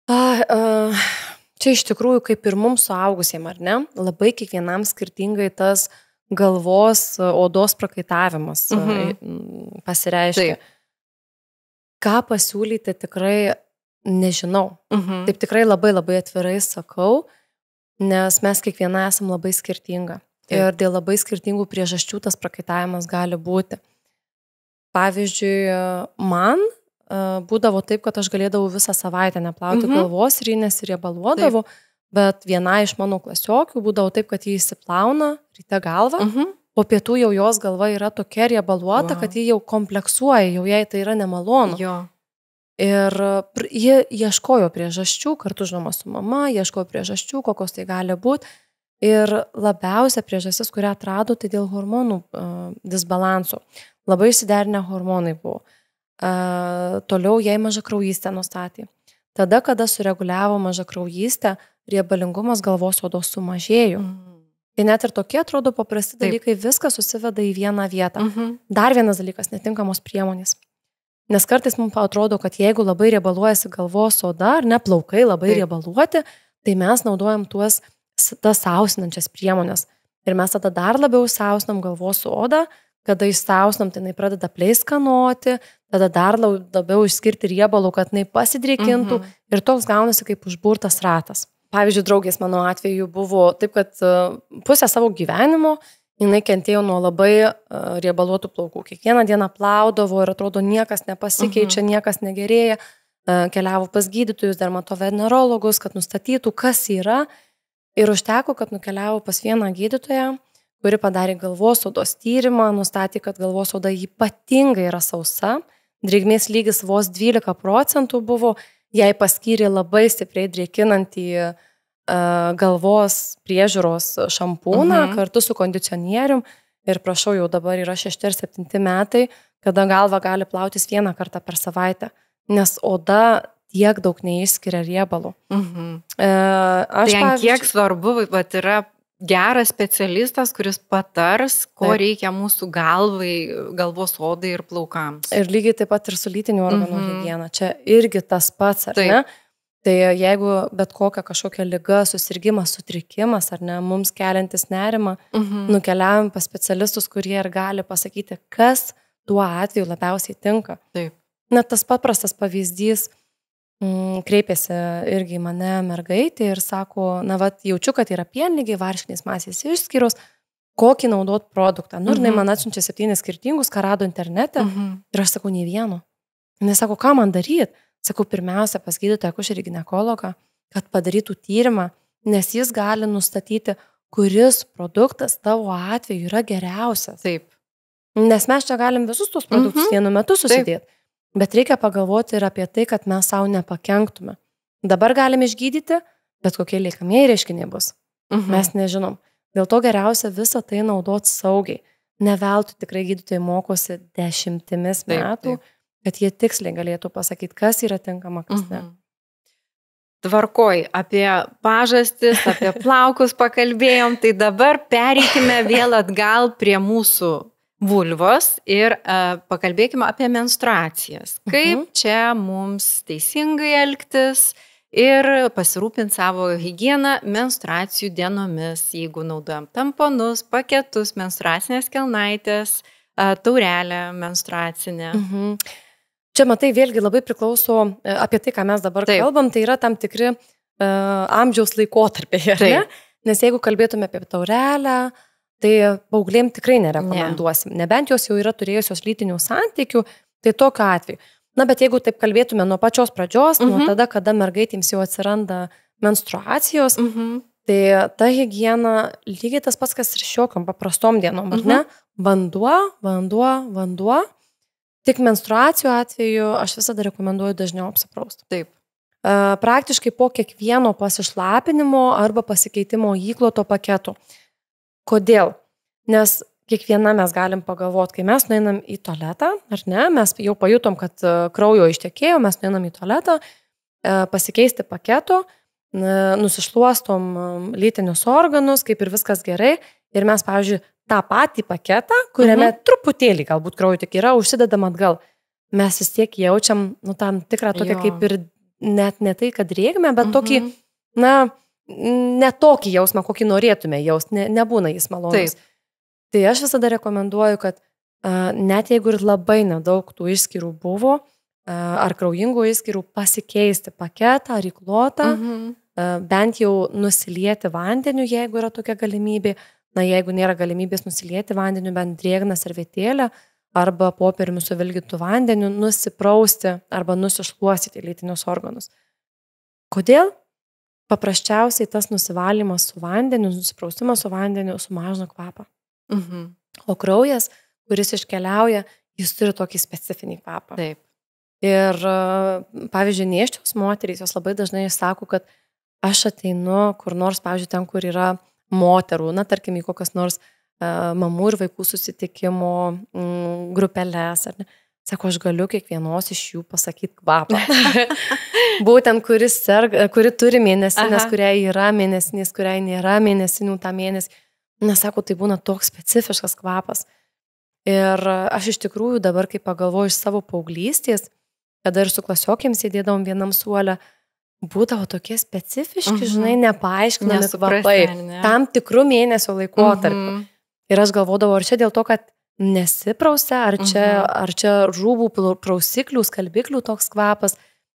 Čia iš tikrųjų, kaip ir mums suaugusiems, ar ne? Labai kiekvienam skirtingai tas galvos, odos prakaitavimas pasireiškia. Ką pasiūlyti tikrai nežinau. Taip tikrai labai labai atvirai sakau, nes mes kiekviena esam labai skirtinga. Ir dėl labai skirtingų priežasčių tas prakaitavimas gali būti. Pavyzdžiui, man būdavo taip, kad aš galėdavau visą savaitę neplauti galvos ir nesiriebaluodavau, bet viena iš mano klasiokių būdavo taip, kad jį įsiplauna ryte galvą, po pietų jau jos galva yra tokia riebaluota, kad jį jau kompleksuoja, jau jai tai yra nemalonu. Jo. Ir jie ieškojo priežasčių, kartu žinoma su mama, ieškojo priežasčių, kokios tai gali būti. Ir labiausia priežastis, kurią atrado, tai dėl hormonų disbalansų. Labai išsiderinę hormonai buvo. Toliau jai mažakraujystę nustatė. Tada, kada sureguliavo mažakraujystę, riebalingumas galvos odos sumažėjo. Tai net ir tokie, atrodo, paprasti dalykai, viskas susiveda į vieną vietą. Dar vienas dalykas, netinkamos priemonės. Nes kartais mums atrodo, kad jeigu labai riebaluojasi galvos oda, ar ne plaukai labai riebaluoti, tai mes naudojam tas sausinančias priemonės. Ir mes tada dar labiau sausinam galvos odą, kada išsausinam, tai jinai pradeda pleiskanoti, tada dar labiau išskirti riebalų, kad jinai pasidrėkintų ir toks gaunasi kaip užburtas ratas. Pavyzdžiui, draugės mano atveju buvo taip, kad pusę savo gyvenimo jinai kentėjo nuo labai riebaluotų plaukų. Kiekvieną dieną plaudavo ir atrodo niekas nepasikeičia, niekas negerėja. Keliavo pas gydytojus, dermatovenerologus, kad nustatytų, kas yra. Ir užteko, kad nukeliavo pas vieną gydytoją, kuri padarė galvos odos tyrimą, nustatė, kad galvos oda ypatingai yra sausa, drėgmės lygis vos 12% buvo, jai paskyrė labai stipriai drėkinantį galvos priežiūros šampūną kartu su kondicionierium ir prašau, jau dabar yra 6 ar 7 metai, kada galva gali plautis 1 kartą per savaitę, nes oda tiek daug neišskiria riebalų. Tai kiek svarbu, bet yra geras specialistas, kuris patars, ko reikia mūsų galvai, galvos odai ir plaukams. Ir lygiai taip pat ir su lytinių organų higiena. Čia irgi tas pats, ar ne? Tai jeigu bet kokia kažkokia liga, susirgimas, sutrikimas, ar ne, mums keliantis nerimą, nukeliavom pas specialistus, kurie ir gali pasakyti, kas tuo atveju labiausiai tinka. Net tas paprastas pavyzdys, kreipėsi irgi į mane mergaitė ir sako, jaučiu, kad yra pienlygiai, varškinės masės išskyrus, kokį naudot produktą. Ir jinai man atsiunčia 7 skirtingus, ką rado internete, ir aš sakau, nei vieno. Jis sako, ką man daryti? Sakau, pirmiausia, pas gydytoją akušerį ginekologą, kad padarytų tyrimą, nes jis gali nustatyti, kuris produktas tavo atveju yra geriausias. Nes mes čia galim visus tos produktus vienu metu susidėti. Bet reikia pagalvoti ir apie tai, kad mes savo nepakenktume. Dabar galime išgydyti, bet kokie liekamieji reiškiniai bus. Mes nežinom. Dėl to geriausia visą tai naudoti saugiai. Neveltui tikrai gydytojai mokosi 10 metų, kad jie tiksliai galėtų pasakyti, kas yra tinkama, kas ne. Tvarkoj, apie pažastis, apie plaukus pakalbėjom, tai dabar pereikime vėl atgal prie mūsų vulvos ir pakalbėkime apie menstruacijas. Kaip čia mums teisingai elgtis ir pasirūpinti savo higieną menstruacijų dienomis, jeigu naudojam tamponus, paketus, menstruacinės kelnaitės, taurelę menstruacinę. Čia, matai, vėlgi labai priklauso apie tai, ką mes dabar kalbam, tai yra tam tikri amžiaus laikotarpiai, ne? Nes jeigu kalbėtume apie taurelę, tai paauglėm tikrai nerekomenduosim. Nebent jos jau yra turėjusios lytinių santykių, tai tokiu atveju. Na, bet jeigu taip kalbėtume nuo pačios pradžios, nuo tada, kada mergaitėms jau atsiranda menstruacijos, tai ta higiena lygiai tas pats, kas ir šiokiom paprastom dienom, ar ne? Vanduo. Tik menstruacijų atveju aš visada rekomenduoju dažniau apsiprausti. Taip. Praktiškai po kiekvieno pasišlapinimo arba pasikeitimo įkloto paketų. Kodėl? Nes kiekviena mes galim pagalvoti, kai mes nueinam į tualetą, ar ne, mes jau pajutom, kad kraujo ištekėjo, mes nueinam į tualetą, pasikeisti paketų, nusišluostom lytinius organus, kaip ir viskas gerai, ir mes, pavyzdžiui, tą patį paketą, kuriame truputėlį galbūt kraujo tik yra, užsidedam atgal. Mes vis tiek jaučiam, tam tikrą tokią kaip ir net ne tai, kad rėgime, bet tokį, ne tokį jausmą, kokį norėtume jaust, nebūna jis malonus. Taip. Tai aš visada rekomenduoju, kad net jeigu ir labai nedaug tų išskyrų buvo, ar kraujingų išskyrų, pasikeisti paketą ar įklotą, bent jau nusilieti vandeniu, jeigu yra tokia galimybė. Na, jeigu nėra galimybės nusilieti vandeniu, bent drėgną servetėlę arba popieriumi suvilgytų vandeniu, nusiprausti arba nusišluostyti lytinius organus. Kodėl? Paprasčiausiai tas nusivalymas su vandeniu, nusipraustimas su vandeniu sumažina kvapą. O kraujas, kuris iškeliauja, jis turi tokį specifinį kvapą. Taip. Ir, pavyzdžiui, nėščios moterys, jos labai dažnai sako, kad aš ateinu kur nors, pavyzdžiui, ten, kur yra moterų, na, tarkim, į kokias nors mamų ir vaikų susitikimo grupeles. Sako, aš galiu kiekvienos iš jų pasakyti kvapą. Būtent, kuri turi mėnesinės, kuriai yra mėnesinės, kuriai nėra mėnesinių tą mėnesį. Nesako, tai būna toks specifiškas kvapas. Ir aš iš tikrųjų dabar, kai pagalvoju iš savo paauglystės, kada ir su klasiokėms sėdėdavom vienam suole, būdavo tokie specifiški, žinai, nepaaiškinami kvapai, tam tikrų mėnesio laikotarpių. Ir aš galvodavau, ar čia dėl to, kad nesiprausia, ar čia rūbų prausiklių, skalbiklių toks kvapas.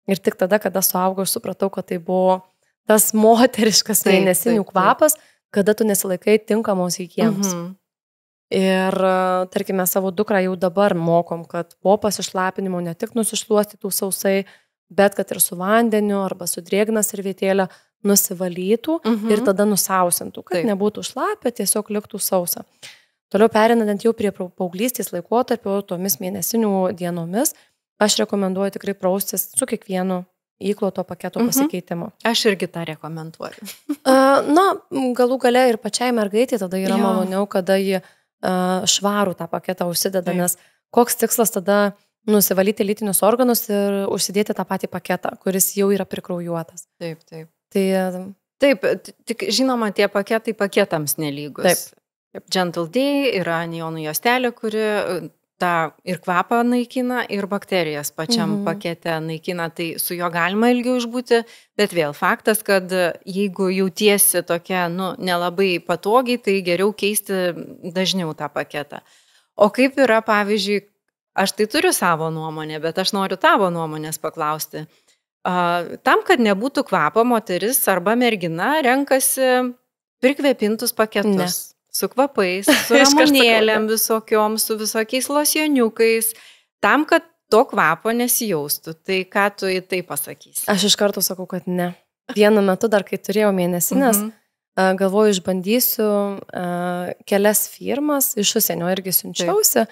Ir tik tada, kada suaugau, aš supratau, kad tai buvo tas moteriškas mėnesinių kvapas, kada tu nesilaikai tinkamos higienos. Ir, tarkime, savo dukrą jau dabar mokom, kad po pasišlapinimo ne tik nusišluostytų sausai, bet kad ir su vandeniu arba su drėgna servetėlė nusivalytų ir tada nusausintų, kad nebūtų šlapia, tiesiog liktų sausa. Toliau perinant jau prie paauglystės laikotarpio, tomis mėnesinių dienomis, aš rekomenduoju tikrai praustis su kiekvienu įkloto paketo pasikeitimu. Aš irgi tą rekomenduoju. Na, galų gale ir pačiai mergaitė tada yra maloniau, kada ji švarų tą paketą užsideda, nes koks tikslas tada nusivalyti lytinius organus ir užsidėti tą patį paketą, kuris jau yra prikraujuotas. Taip. Taip, tik žinoma, tie paketai paketams nelygus. Taip. Gentle Day yra neonų juostelė, kuri tą ir kvapą naikina, ir bakterijas pačiam pakete naikina, tai su juo galima ilgiau išbūti, bet vėl faktas, kad jeigu jautiesi tokia, nelabai patogiai, tai geriau keisti dažniau tą paketą. O kaip yra, pavyzdžiui, aš tai turiu savo nuomonę, bet aš noriu tavo nuomonės paklausti. Tam, kad nebūtų kvapo, moteris arba mergina renkasi prikvėpintus paketus. Su kvapais, su ramunėlėm visokiom, su visokiais losjoniukais, tam, kad to kvapo nesijaustų. Tai ką tu į tai pasakysi? Aš iš karto sakau, kad ne. Vienu metu, dar kai turėjau mėnesinės, galvoju, išbandysiu kelias firmas, iš užsienio irgi siunčiausi,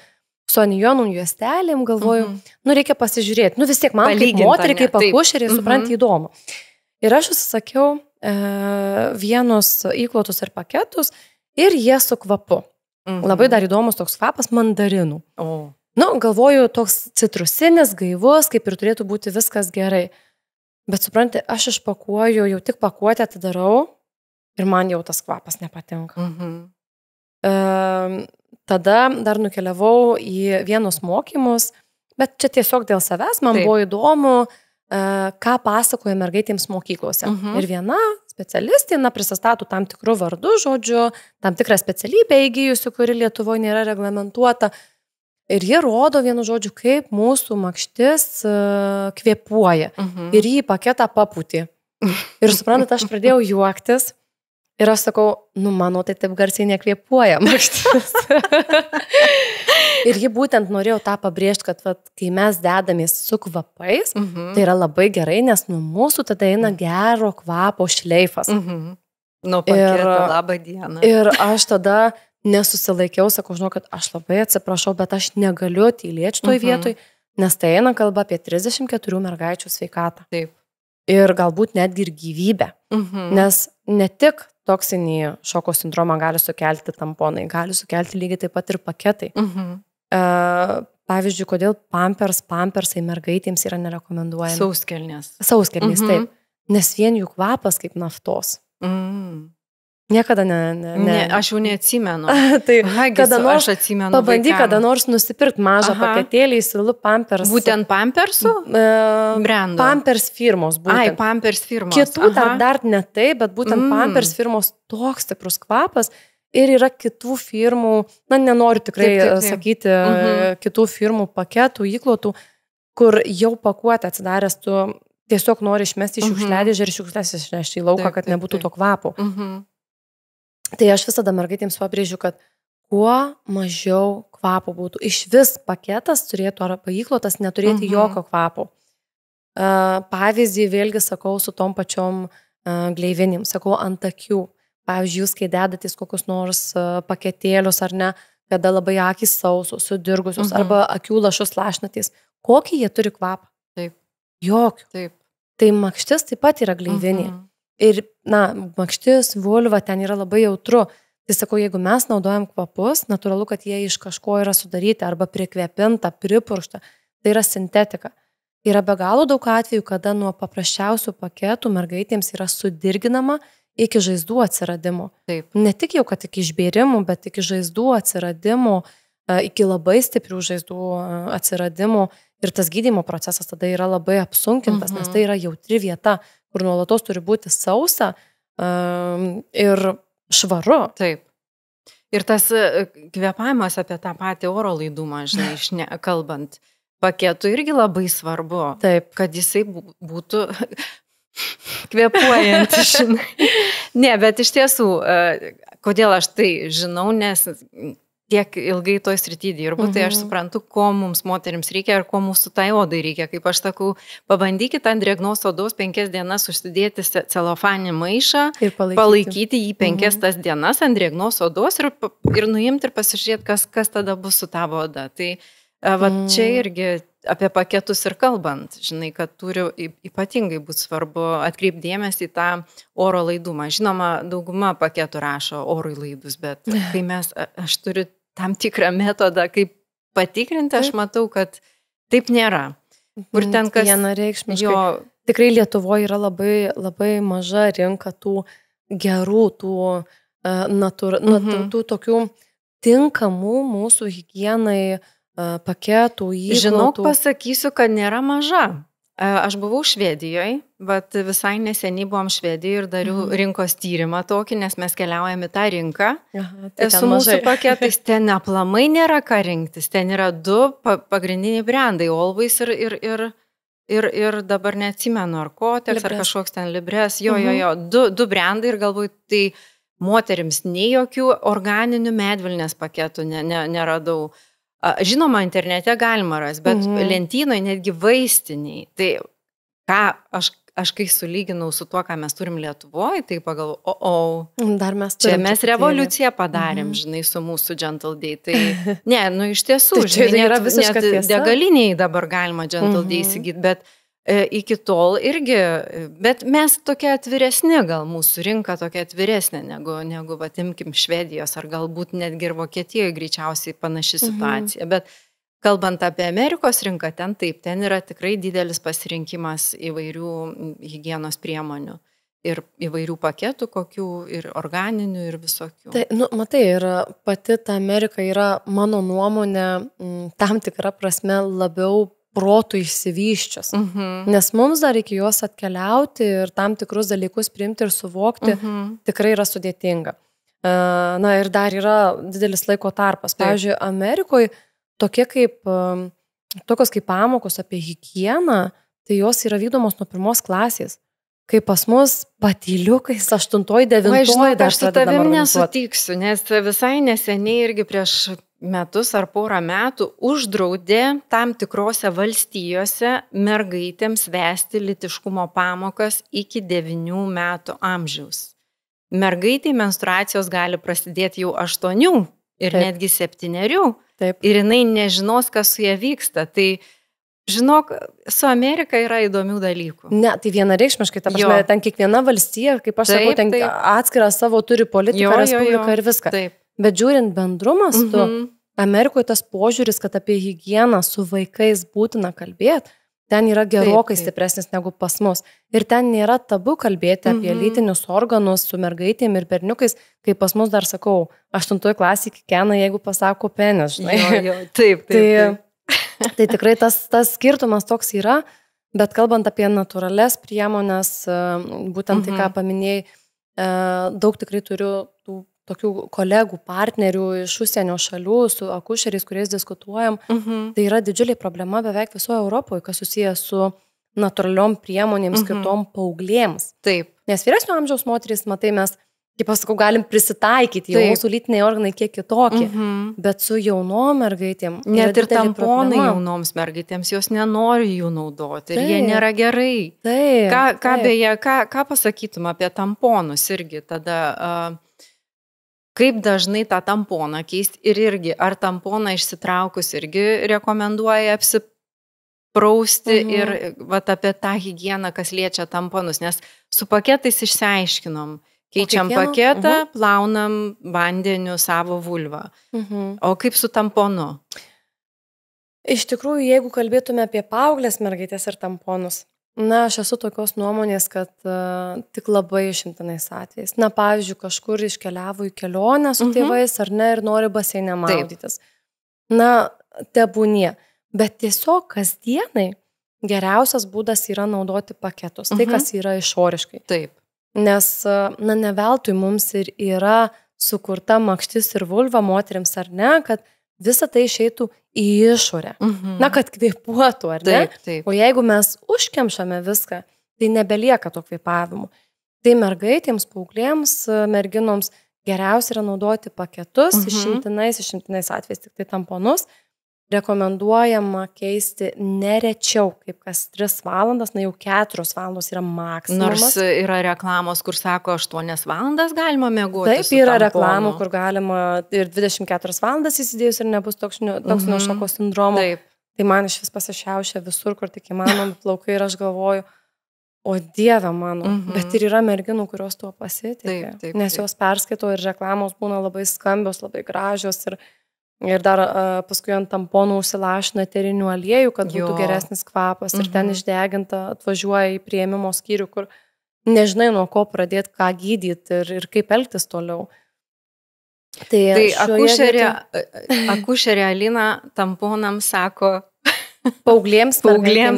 su anijonų juostelėm, galvoju, reikia pasižiūrėti. Vis tiek man kaip moteriai, kaip akušeriai, supranti, įdomu. Ir aš užsisakiau vienus įklotus ir paketus ir jie su kvapu. Labai dar įdomus toks kvapas mandarinų. Galvoju, toks citrusinis, gaivus, kaip ir turėtų būti viskas gerai. Bet supranti, aš išpakuoju, jau tik pakuotę atidarau ir man jau tas kvapas nepatinka. Tada dar nukeliavau į vienus mokymus, bet čia tiesiog dėl savęs man buvo įdomu, ką pasakoja mergaitėms mokyklose. Ir viena specialistė prisistato tam tikrų vardų, žodžiu, tam tikrą specialybę įgyjusi, kuri Lietuvoje nėra reglamentuota. Ir jie rodo vienu žodžiu, kaip mūsų makštis kvėpuoja. Ir jį paketą papūtė. Ir suprantat, aš pradėjau juoktis. Ir aš sakau, manau, tai taip garsiai nekvėpuoja makštis. Ir ji būtent norėjo tą pabrėžti, kad kai mes dedamės su kvapais, tai yra labai gerai, nes nuo mūsų tada eina gero kvapo šleifas. Nuo paketo, labą dieną. Ir aš tada nesusilaikiau, sakau, žinau, kad aš labai atsiprašau, bet aš negaliu tylėti toj vietoj, nes tai eina kalba apie 34 mergaičių sveikatą. Taip. Ir galbūt netgi ir gyvybę. Nes ne tik toksinį šoko sindromą gali sukelti tamponai, gali sukelti lygiai taip pat ir paketai. Pavyzdžiui, kodėl pampersai mergaitėms yra nerekomenduojami? Sauskelnės, taip. Nes vien jų kvapas kaip naftos. Niekada aš jau neatsimenu. Tai kada nors aš atsimenu. Pabandyk kada nors nusipirkti mažą paketėlį, įsilu Pampers. Būtent Pampersų? Brendo. Pampers firmos. Būtent. Pampers firmos. Kitų dar ne tai, bet būtent Pampers firmos toks stiprus kvapas ir yra kitų firmų, nenoriu tikrai sakyti kitų firmų paketų, įklotų, kur jau pakuotę atsidaręs tu tiesiog nori išmesti iš šiukšliadėžę ir šiukšlės išnešti į lauką, kad nebūtų to kvapo. Tai aš visada mergaitėms pabrėžiu, kad kuo mažiau kvapo būtų. Iš vis paketas turėtų arba įklotas neturėti jokio kvapo. Pavyzdį vėlgi sakau su tom pačiom gleivinėm, sakau ant akių. Pavyzdžiui, jūs kai dedatės kokius nors paketėlius ar ne, kada labai akys sausos, sudirgusios arba akių lašus lašnatės, kokį jie turi kvapą? Taip. Jokių. Taip. Tai makštis taip pat yra gleivinė. Ir, makštis, vulva, ten yra labai jautru. Tai sakau, jeigu mes naudojam kvapus, natūralu, kad jie iš kažko yra sudaryti arba prikvėpinta, pripurkšta. Tai yra sintetika. Yra be galo daug atvejų, kada nuo paprasčiausių paketų mergaitėms yra sudirginama iki žaizdų atsiradimo. Taip. Ne tik jau, kad iki išbėrimų, bet iki žaizdų atsiradimo, iki labai stiprių žaizdų atsiradimo. Ir tas gydymo procesas tada yra labai apsunkintas, nes tai yra jautri vieta, kur nuolatos turi būti sausa ir švaru. Taip. Ir tas kvėpavimas apie tą patį oro laidumą, žinai, kalbant, paketų irgi labai svarbu. Taip. Kad jisai būtų kvėpuojantis, žinai. Ne, bet iš tiesų, kodėl aš tai žinau, nes tiek ilgai toj srity dirbu, tai aš suprantu, ko mums moterims reikia ir ko mūsų tai odai reikia. Kaip aš sakau, pabandykite ant drėgnos odos 5 dienas užsidėti celofaninį maišą ir palaikyti jį 5 tas dienas ant drėgnos odos ir nuimti ir pasižiūrėti, kas tada bus su tavo oda. Tai čia irgi apie paketus ir kalbant, žinai, kad turi ypatingai būti svarbu atkreipdėmėsi į tą oro laidumą. Žinoma, dauguma paketų rašo orui laidus, bet kai aš turiu tam tikrą metodą, kaip patikrinti, aš matau, kad taip nėra. Kur ten kas... Vienareikšmiškai. Tikrai Lietuvoje yra labai, labai maža rinka tų gerų, tų tokių tinkamų mūsų higienai paketų, įklotų. Žinok, pasakysiu, kad nėra maža. Aš buvau Švedijoje, bet visai neseniai buvom Švedijoje ir dariau rinkos tyrimą tokį, nes mes keliaujame į tą rinką. Su mūsų paketais ten aplamai nėra ką rinktis. Ten yra 2 pagrindiniai brandai, Always ir dabar neatsimenu, ar Kotex, ar kažkoks ten Libres. Jo, 2 brandai ir galbūt tai moterims nei jokių organinių medvilnės paketų neradau. Žinoma, internete galima rasti, bet lentynoje netgi vaistiniai. Tai ką aš kai sulyginau su tuo, ką mes turim Lietuvoje, tai pagalvojau, čia mes revoliuciją padarėm, žinai, su mūsų Gentle Day. Tai iš tiesų, žinai, net degaliniai dabar galima Gentle Day įsigyti, bet Iki tol irgi, bet mes tokia atviresnė, gal mūsų rinka tokia atviresnė negu imkim Švedijos ar galbūt netgi ir Vokietijoje greičiausiai panaši situacija. Bet kalbant apie Amerikos rinką, ten yra tikrai didelis pasirinkimas įvairių higienos priemonių. Ir įvairių paketų, kokių ir organinių, ir visokių. Tai, matai, ir pati ta Amerika yra, mano nuomonė, tam tikra prasme labiau protų išsivyščius. Nes mums dar iki juos atkeliauti ir tam tikrus dalykus priimti ir suvokti tikrai yra sudėtinga. Na ir dar yra didelis laiko tarpas. Pavyzdžiui, Amerikoje tokios kaip pamokos apie higieną, tai jos yra vykdomos nuo 1 klasės. Kai pas mus patyliukais 8-9 dar aš su tavim nesutiksiu, nes visai neseniai irgi prieš metus ar porą metų uždraudė tam tikrose valstijose mergaitėms vesti lytiškumo pamokas iki 9 metų amžiaus. Mergaitai menstruacijos gali prasidėti jau 8 ir netgi 7. Taip. Ir jinai nežinos, kas su jie vyksta. Tai žinok, su Amerika yra įdomių dalykų. Ne, tai vienareikšmiškai, ta prasme, ten kiekviena valstija, kaip aš sakau, ten atskirą savo turi politiką, respubliką ir viską. Taip. Bet žiūrint bendrumas, Amerikoje tas požiūris, kad apie higieną su vaikais būtina kalbėti, ten yra gerokai stipresnis negu pas mus. Ir ten nėra tabu kalbėti apie lytinius organus su mergaitėm ir berniukais, kai pas mus dar sakau, 8 klasė kikena, jeigu pasako penis, žinai. Taip. Tai tikrai tas skirtumas toks yra, bet kalbant apie natūrales priemonės, būtent tai, ką paminėjai, daug tikrai turiu tų tokių kolegų, partnerių iš užsienio šalių, su akušeriais, kuriais diskutuojam. Tai yra didžiulė problema beveik visoje Europoje, kas susijęs su natūraliom priemonėms skirtom paauglėms. Taip. Nes vyresnio amžiaus moterys, matai, mes, kaip aš sakau, galim prisitaikyti, jau mūsų lytiniai organai kiek kitokie, bet su jaunom mergaitėm. Net ir tamponai jaunoms mergaitėms, jos nenori jų naudoti ir jie nėra gerai. Ką pasakytum apie tamponus irgi tada? Kaip dažnai tą tamponą keisti ir irgi, ar tamponą išsitraukus irgi rekomenduoja apsiprausti ir apie tą higieną, kas liečia tamponus, nes su paketais išsiaiškinom, keičiam paketą, plaunam vandeniu savo vulvą. O kaip su tamponu? Iš tikrųjų, jeigu kalbėtume apie paauglės mergaitės ir tamponus, na, aš esu tokios nuomonės, kad tik labai išimtinais atvejais. Na, pavyzdžiui, kažkur iškeliavo į kelionę su tėvais ar ne ir nori baseinę maudytis. Na, tebūnie. Bet tiesiog kasdienai geriausias būdas yra naudoti paketus. Tai, kas yra išoriškai. Taip. Nes, na, ne veltui mums ir yra sukurta makštis ir vulva moterims ar ne, kad visą tai išeitų į išorę. Na, kad kvėpuotų, ar ne? Taip. O jeigu mes užkemšame viską, tai nebelieka to kvėpavimų. Tai mergaitėms, paauglėms, merginoms geriausia yra naudoti paketus, išimtinais atvejais tik tai tamponus. Rekomenduojama keisti nerečiau, kaip kas 3 valandas, na jau 4 valandos yra maksimumas. Nors yra reklamos, kur sako 8 valandas galima miegoti. Taip, yra reklamų, kur galima ir 24 valandas įsidėjus ir nebus toksinio šoko sindromo. Taip. Tai man iš vis pasišiaušia visur, kur tik įmanoma plaukai ir aš galvoju, o Dieve mano, bet ir yra merginų, kurios tuo pasitikė, nes jos perskaito ir reklamos būna labai skambios, labai gražios ir dar paskui ant tamponų užsilašina eterinių aliejų, kad būtų geresnis kvapas ir ten išdeginta atvažiuoja į priėmimo skyrių, kur nežinai nuo ko pradėti, ką gydyti ir kaip elgtis toliau. Tai akušerė Alina tamponams sako, paauglėms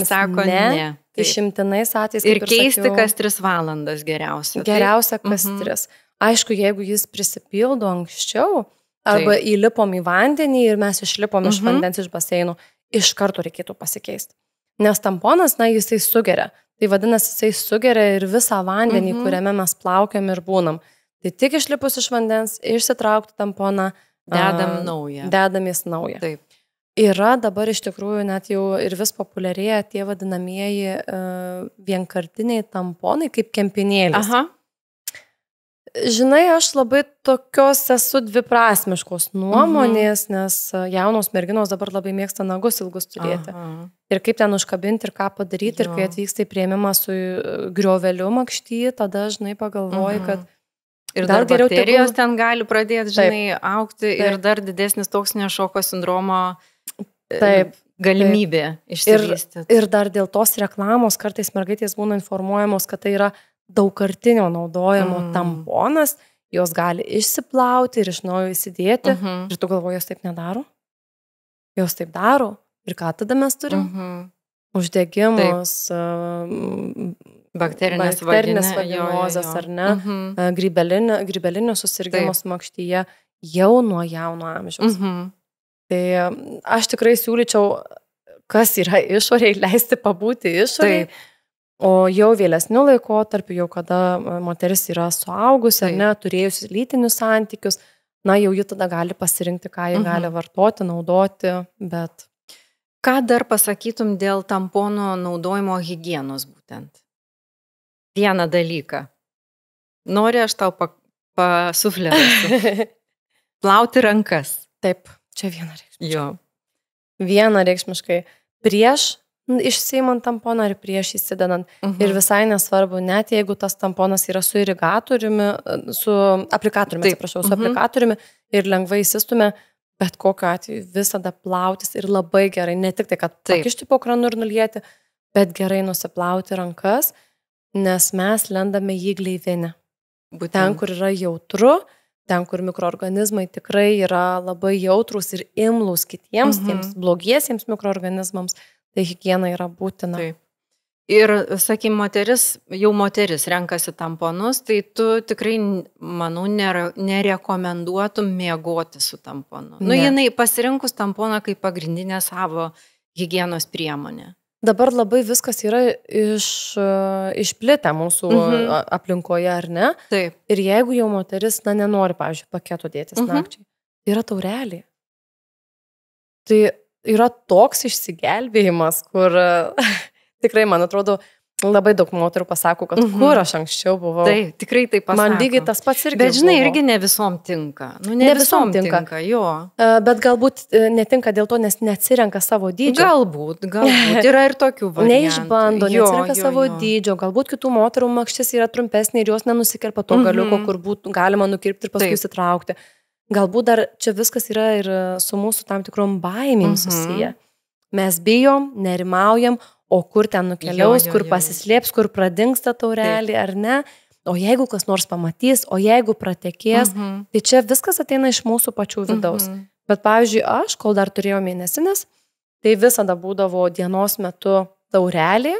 sako ne. Išimtinais atvejais. Ir keisti kas 3 valandas geriausia. Geriausia kas 3. Aišku, jeigu jis prisipildo anksčiau, arba įlipom į vandenį ir mes išlipom iš vandens iš baseinų, iš karto reikėtų pasikeisti. Nes tamponas, na, jisai sugeria. Tai vadinasi, jisai sugeria ir visą vandenį, kuriame mes plaukiam ir būnam. Tai tik išlipus iš vandens, išsitraukti tamponą, dedamės naują. Taip. Yra dabar iš tikrųjų net jau ir vis populiarėja tie vadinamieji vienkartiniai tamponai kaip kempinėlis. Žinai, aš labai tokios esu dviprasmiškos nuomonės, nes jaunos merginos dabar labai mėgsta nagus ilgus turėti. Aha. Ir kaip ten užkabinti ir ką padaryti. Ir kai atvyksta į priėmimą su grioveliu makšty, tada, žinai, pagalvoji, kad ir dar geriau bakterijos ten gali pradėti, žinai, augti ir dar didesnis toksinio šoko sindromo galimybė išsivystyti. Ir dar dėl tos reklamos kartais mergaitės būna informuojamos, kad tai yra daugkartinio naudojimo tamponas, jos gali išsiplauti ir iš naujo įsidėti. Ir tu galvoji, jos taip nedaro? Jos taip daro. Ir ką tada mes turim? Uždegimus, bakterinės vaginozės, ar ne? Grybelinio susirgimus makštyje jau nuo jauno amžiaus. Tai aš tikrai siūlyčiau, kas yra išoriai, leisti pabūti išoriai. O jau vėlesniu laikotarpiu, jau kada moteris yra suaugusi, ar ne, turėjusi lytinius santykius, na, jau ji tada gali pasirinkti, ką ji gali vartoti, naudoti, bet... Ką dar pasakytum dėl tamponų naudojimo higienos būtent? Vieną dalyką. Nori, aš tau pasufleruosiu. Plauti rankas. Taip, čia vienareikšmiškai. Jo. Vienareikšmiškai. Prieš išsiimant tamponą ir prieš įsidedant. Ir visai nesvarbu, net jeigu tas tamponas yra su irigatoriumi, su aplikatoriumi, su aplikatoriumi ir lengvai įsistumė, bet kokiu atveju visada plautis ir labai gerai, ne tik tai, kad pakišti po kranu ir nulieti, bet gerai nusiplauti rankas, nes mes lendame į gleivinę. Ten, kur yra jautru, ten, kur mikroorganizmai tikrai yra labai jautrus ir imlūs kitiems, tiems blogiesiems mikroorganizmams, tai higiena yra būtina. Taip. Ir, sakykim, jau moteris renkasi tamponus, tai tu tikrai, manau, nerekomenduotum miegoti su tamponu. Nu, jinai pasirinkus tamponą kaip pagrindinę savo higienos priemonę. Dabar labai viskas yra išplitę mūsų aplinkoje, ar ne? Taip. Ir jeigu jau moteris, nenori, pavyzdžiui, paketo dėtis nakčiai, tai yra taurelė. Tai yra toks išsigelbėjimas, kur tikrai, man atrodo, labai daug moterų pasako, kad kur aš anksčiau buvau. Tai tikrai tai pasako. Man lygiai tas pats irgi. Bet žinai, irgi ne visom tinka. Nu, ne visom tinka, jo. Bet galbūt netinka dėl to, nes neatsirenka savo dydžio. Galbūt. Yra ir tokių variantų. Neišbando, neatsirenka savo dydžio. Galbūt kitų moterų makštis yra trumpesnė ir jos nenusikerpa to galiuko, kur būtų galima nukirpti ir paskui įsitraukti. Galbūt dar čia viskas yra ir su mūsų tam tikrom baimėm susiję. Mes bijom, nerimaujam, o kur ten nukeliaus, kur pasislėps, kur pradingsta taurelį, ar ne. O jeigu kas nors pamatys, o jeigu pratekės, tai čia viskas ateina iš mūsų pačių vidaus. Bet pavyzdžiui, aš, kol dar turėjau mėnesinės, tai visada būdavo dienos metu taurelį,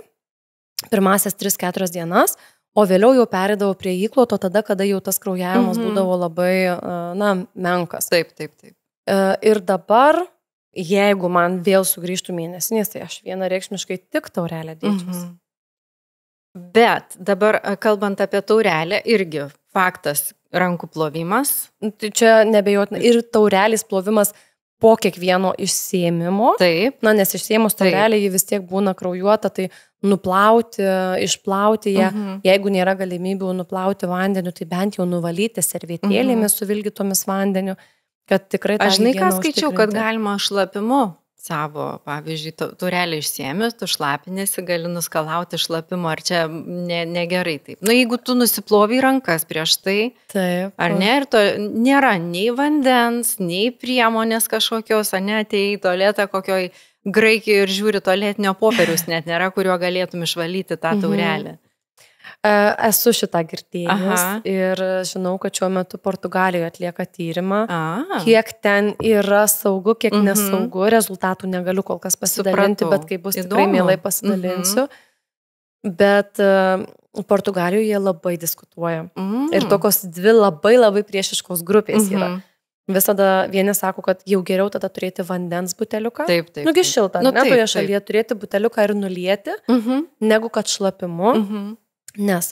pirmasias 3-4 dienas, o vėliau jau perėdavo prie įkloto tada, kada jau tas kraujavimas būdavo labai, menkas. Taip. Ir dabar, jeigu man vėl sugrįžtų mėnesinės, tai aš vienareikšmiškai tik taurelę dėčiausi. Bet dabar, kalbant apie taurelę, irgi faktas rankų plovimas. Tai čia nebejotina. Ir taurelės plovimas po kiekvieno išsėmimo. Taip. Na, nes išsėmus taurelė, ji vis tiek būna kraujuota, tai nuplauti, išplauti ją. Jeigu nėra galimybių nuplauti vandeniu, tai bent jau nuvalyti servetėlėmis suvilgytomis vandeniu, kad tikrai tą higieną užtikrinti. Aš ką skaičiau, kad galima šlapimu savo, pavyzdžiui, taurelę išsiėmės, tu šlapinėsi, gali nuskalauti šlapimu, ar čia negerai taip. Nu, jeigu tu nusiplovi rankas prieš tai, ar ne, ir to nėra nei vandens, nei priemonės kažkokios, ar ne, atėjai į tualetą kokioj Graikijoje ir žiūri tualetinio popieriaus, net nėra, kuriuo galėtum išvalyti tą taurelę. Esu šitą girdėjus ir žinau, kad šiuo metu Portugalijoje atlieka tyrimą, kiek ten yra saugu, kiek nesaugu, rezultatų negaliu kol kas pasidalinti, bet kai bus tikrai mielai pasidalinsiu. Bet Portugalijoje jie labai diskutuoja. Ir tokios dvi labai priešiškos grupės yra. Visada vieni sako, kad jau geriau tada turėti vandens buteliuką. Taip. Nugi šilta, ne toje šalyje turėti buteliuką ir nulieti, negu kad šlapimu. Nes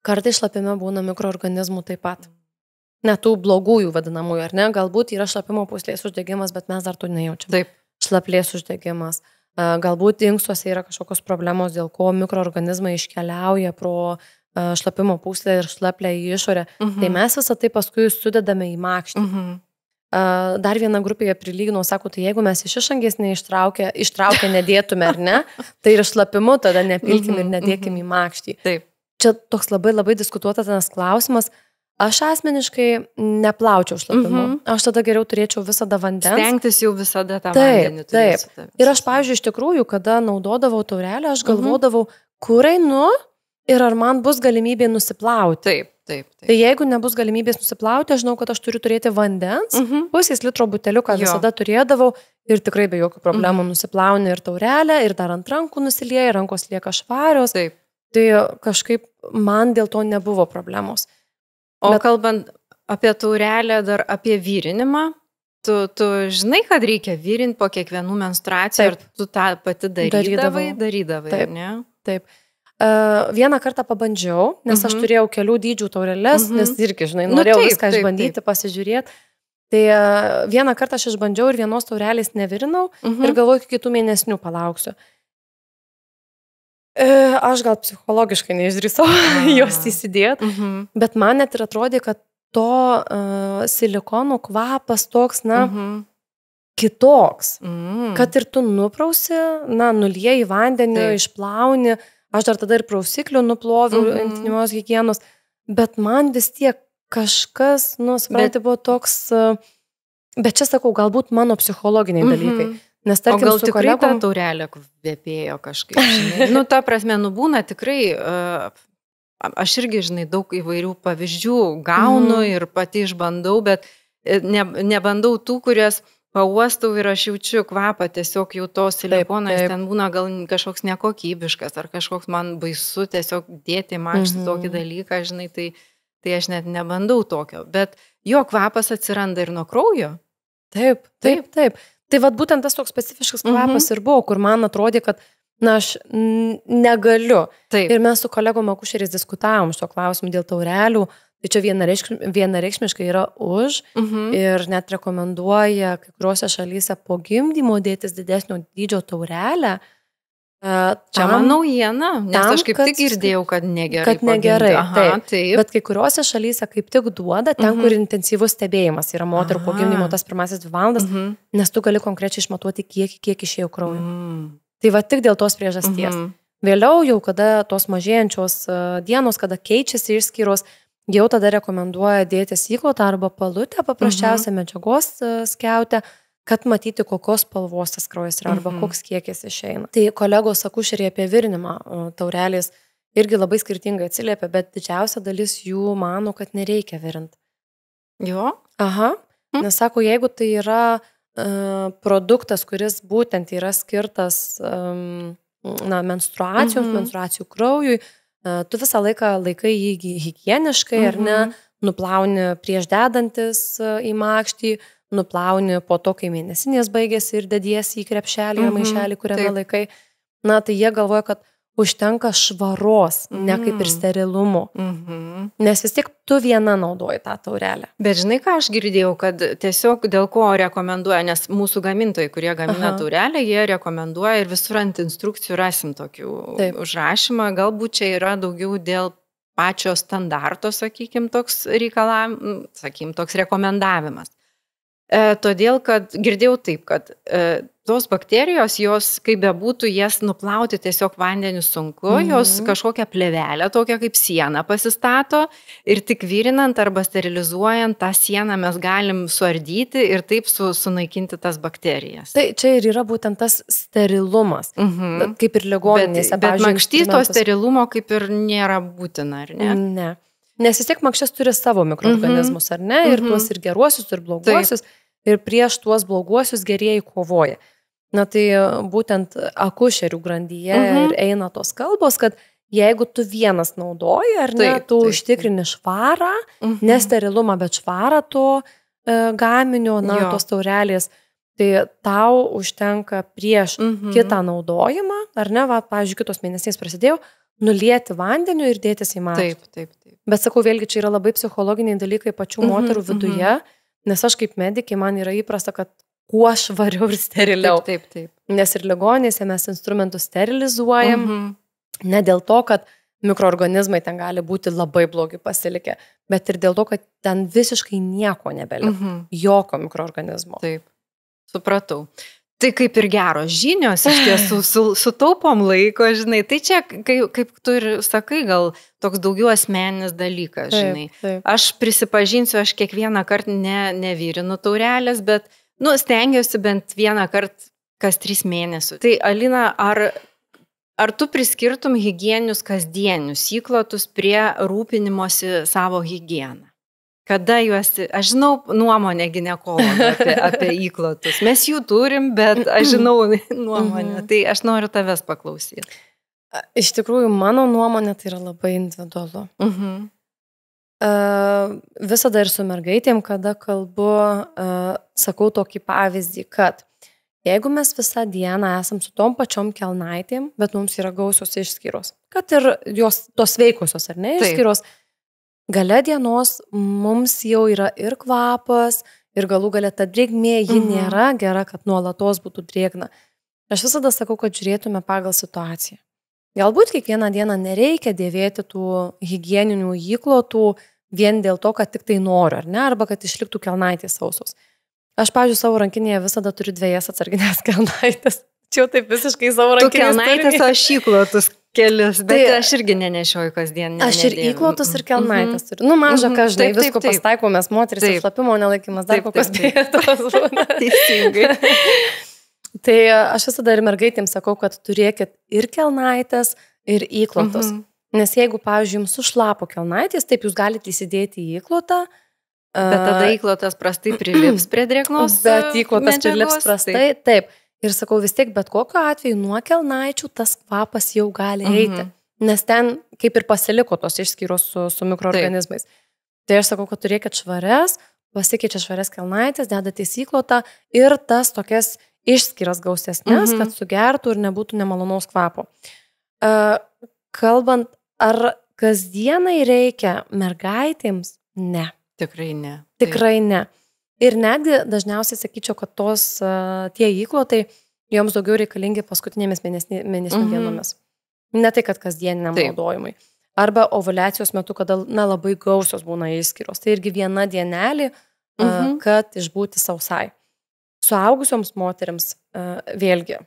kartai šlapime būna mikroorganizmų taip pat. Ne tų blogųjų vadinamųjų, ar ne? Galbūt yra šlapimo pūslės uždegimas, bet mes dar to nejaučiam. Taip. Šlaplės uždegimas. Galbūt inkstuose yra kažkokios problemos, dėl ko mikroorganizmai iškeliauja pro šlapimo pūslę ir šlaplę į išorę, tai mes visą tai paskui sudedame į makštį. Dar vieną grupėje prilyginau, sako, tai jeigu mes iš išangės ištraukę nedėtume ar ne, tai ir šlapimu tada nepilkim ir nedėkim į makštį. Taip. Čia toks labai labai diskutuotas klausimas. Aš asmeniškai neplaučiau šlapimu. Aš tada geriau turėčiau visada vandens. Stengtis jau visada tą vandenį turėsiu. Taip. Ir aš, pavyzdžiui, iš tikrųjų, kada naudodavau taurelę, aš galvodavau, kur einu ir ar man bus galimybė nusiplauti. Taip. Tai jeigu nebus galimybės nusiplauti, aš žinau, kad aš turiu turėti vandens, pusės litro buteliuką visada turėdavau ir tikrai be jokių problemų nusiplauni ir taurelę, ir dar ant rankų nusilieja, rankos lieka švarios. Taip. Tai kažkaip man dėl to nebuvo problemos. O kalbant apie taurelę, dar apie vyrinimą, tu žinai, kad reikia vyrinti po kiekvienų menstruacijų, ir tu tą pati darydavai, taip, ne? Taip. Vieną kartą pabandžiau, nes aš turėjau kelių dydžių taureles, nes irgi, žinai, norėjau viską išbandyti, pasižiūrėti. Tai vieną kartą aš išbandžiau ir vienos taurelės nevirinau ir galvoju, kitų mėnesnių palauksiu. Aš gal psichologiškai neišdrįsau jos įsidėti, bet man net ir atrodė, kad to silikonų kvapas toks, kitoks. Kad ir tu nuprausi, nulieji vandenį, išplauni, aš dar tada ir prausiklių nuploviau intymios higienos, bet man vis tiek kažkas, supranti, buvo toks, bet čia sakau, galbūt mano psichologiniai dalykai. Nes, tarkim, o gal tikrai ta taurelė kvepėjo kažkaip, žinai? Ta prasme, būna tikrai, aš irgi, žinai, daug įvairių pavyzdžių gaunu ir pati išbandau, bet nebandau tų, kurias pauostau ir aš jaučiu kvapą, tiesiog jau to silikonas ten būna gal kažkoks nekokybiškas, ar kažkoks man baisu tiesiog dėti makštį tokį dalyką, žinai, tai aš net nebandau tokio, bet jo kvapas atsiranda ir nuo kraujo. Taip. Tai vat būtent tas toks specifiškas kvapas ir buvo, kur man atrodė, kad aš negaliu. Taip. Ir mes su kolegom akušeriais diskutavom šito klausimu dėl taurelių, tai čia vienareikšmiškai yra už ir net rekomenduoja kai kuriuose šalyse po gimdymo dėtis didesnio dydžio taurelę. Čia man naujiena, nes aš kaip tik girdėjau, kad negerai. Kad negerai, taip. Bet kai kuriuose šalyse kaip tik duoda, ten, kur intensyvus stebėjimas yra moterų po gimdymo tas pirmasis 2 valandas, nes tu gali konkrečiai išmatuoti, kiek išėjo kraujo. Tai va tik dėl tos priežasties. Vėliau jau, kada tos mažėjančios dienos, kada keičiasi išskyros, jau tada rekomenduoja dėtis įklotą arba palutę, paprasčiausią medžiagos skiautę, kad matyti, kokios spalvos tas kraujas yra arba koks kiekis išeina. Tai kolegos akušeriai apie virinimą taurelės irgi labai skirtingai atsiliepia, bet didžiausia dalis jų mano, kad nereikia virinti. Jo? Aha. Nes sako, jeigu tai yra produktas, kuris būtent yra skirtas menstruacijų kraujui, tu visą laiką laikai jį higieniškai, ar ne, nuplauni prieš dedantis į makštį, nuplauni po to, kai mėnesinės baigėsi ir dediesi į krepšelį ir maišelį, kuriame laikai. Tai jie galvoja, kad užtenka švaros, ne kaip ir sterilumo. Nes vis tiek tu viena naudoji tą taurelę. Bet žinai, ką aš girdėjau, kad tiesiog dėl ko rekomenduoja, nes mūsų gamintojai, kurie gamina taurelę, jie rekomenduoja ir visur ant instrukcijų rasim tokių užrašymą. Galbūt čia yra daugiau dėl pačio standarto, sakykim, toks toks rekomendavimas. Todėl, kad girdėjau taip, kad tos bakterijos, jos, kaip bebūtų, jas nuplauti tiesiog vandeniu sunku, jos kažkokią plėvelę, tokią kaip sieną pasistato ir tik virinant arba sterilizuojant tą sieną mes galim suardyti ir taip sunaikinti tas bakterijas. Tai čia ir yra būtent tas sterilumas, kaip ir ligoninėse. Bet makštys to sterilumo kaip ir nėra būtina, ar ne? Ne. Nes vis tiek makštis turi savo mikroorganizmus, ar ne? Ir tuos ir geruosius, ir bloguosius. Ir prieš tuos bloguosius gerieji kovoja. Tai būtent akušerių grandyje ir eina tos kalbos, kad jeigu tu vienas naudoji, ar ne, tu užtikrini švarą, nesterilumą, bet švarą to gaminio, tos taurelės, tai tau užtenka prieš kitą naudojimą, ar ne, pavyzdžiui, kitos mėnesės prasidėjo, nulieti vandeniu ir dėtis į makštį. Taip. Bet sakau, vėlgi čia yra labai psichologiniai dalykai pačių moterų viduje, nes aš kaip medikė man yra įprasta, kad kuo švariau ir steriliau. Taip. Nes ir ligoninėse mes instrumentus sterilizuojam, ne dėl to, kad mikroorganizmai ten gali būti labai blogi pasilikę, bet ir dėl to, kad ten visiškai nieko nebeliko, jokio mikroorganizmo. Taip, supratau. Tai kaip ir geros žinios, iš tiesų sutaupom laiko, žinai, tai čia, kaip tu ir sakai, gal toks daugiau asmeninis dalykas, žinai. Taip. Aš prisipažinsiu, aš kiekvieną kartą nevyrinu taurelės, bet, stengiuosi bent vieną kartą kas 3 mėnesius. Tai, Alina, ar tu priskirtum higieninius kasdienius įklotus prie rūpinimosi savo higieną? Kada juos, aš žinau nuomonę ginekologo apie įklotus. Mes jų turim, bet aš žinau nuomonę. Tai aš noriu tavęs paklausyti. Iš tikrųjų, mano nuomonė tai yra labai individualu. Visada ir su mergaitėm, kada kalbu, sakau tokį pavyzdį, kad jeigu mes visą dieną esam su tom pačiom kelnaitėm, bet mums yra gausios išskyros, kad ir jos tos veikusios, ar ne, išskyros, gale dienos mums jau yra ir kvapas, ir galų gale ta drėgmė, ji nėra gera, kad nuolatos būtų drėgna. Aš visada sakau, kad žiūrėtume pagal situaciją. Galbūt kiekvieną dieną nereikia dėvėti tų higieninių įklotų vien dėl to, kad tik tai noriu, ar ne, arba kad išliktų kelnaitės sausos. Aš, pavyzdžiui, savo rankinėje visada turiu 2 atsarginės kelnaitės. Čia jau taip visiškai savo rankinės. Tu kelnaitės, aš įklotus kelis, bet tai, aš irgi nenešioju kasdien. Aš ir įklotus ir kelnaitės turiu. Maža, ką žinai, visko pastaiko, mes moteris ir šlapimo nelaikymas, dar kokios bėtos. Teisingai. Tai aš visada ir mergaitėms sakau, kad turėkit ir kelnaitės, ir įklotus. Nes jeigu, pavyzdžiui, jums sušlapo kelnaitės, taip jūs galite įsidėti į įklotą. Bet tada įklotas prastai prilips prie drėgnos. Bet įklotas prilips prastai, taip. Ir sakau, vis tiek, bet kokiu atveju nuo kelnaičių tas kvapas jau gali eiti. Nes ten kaip ir pasiliko tos išskyros su mikroorganizmais. Tai aš sakau, kad turėkit švarias, pasikeičia švarias kelnaitės, dedatės įklotą ir tas tokias išskyras gausesnės, kad sugertų ir nebūtų nemalonaus kvapo. Kalbant, ar kasdienai reikia mergaitėms? Ne. Tikrai ne. Tikrai ne. Ir netgi dažniausiai sakyčiau, kad tie įklotai joms daugiau reikalingi paskutinėmis mėnesinių dienomis. Ne tai, kad kasdieniniam naudojimui. Arba ovuliacijos metu, kada labai gausios būna išskyros. Tai irgi viena dienelė, kad išbūti sausai. Suaugusioms moteriams vėlgi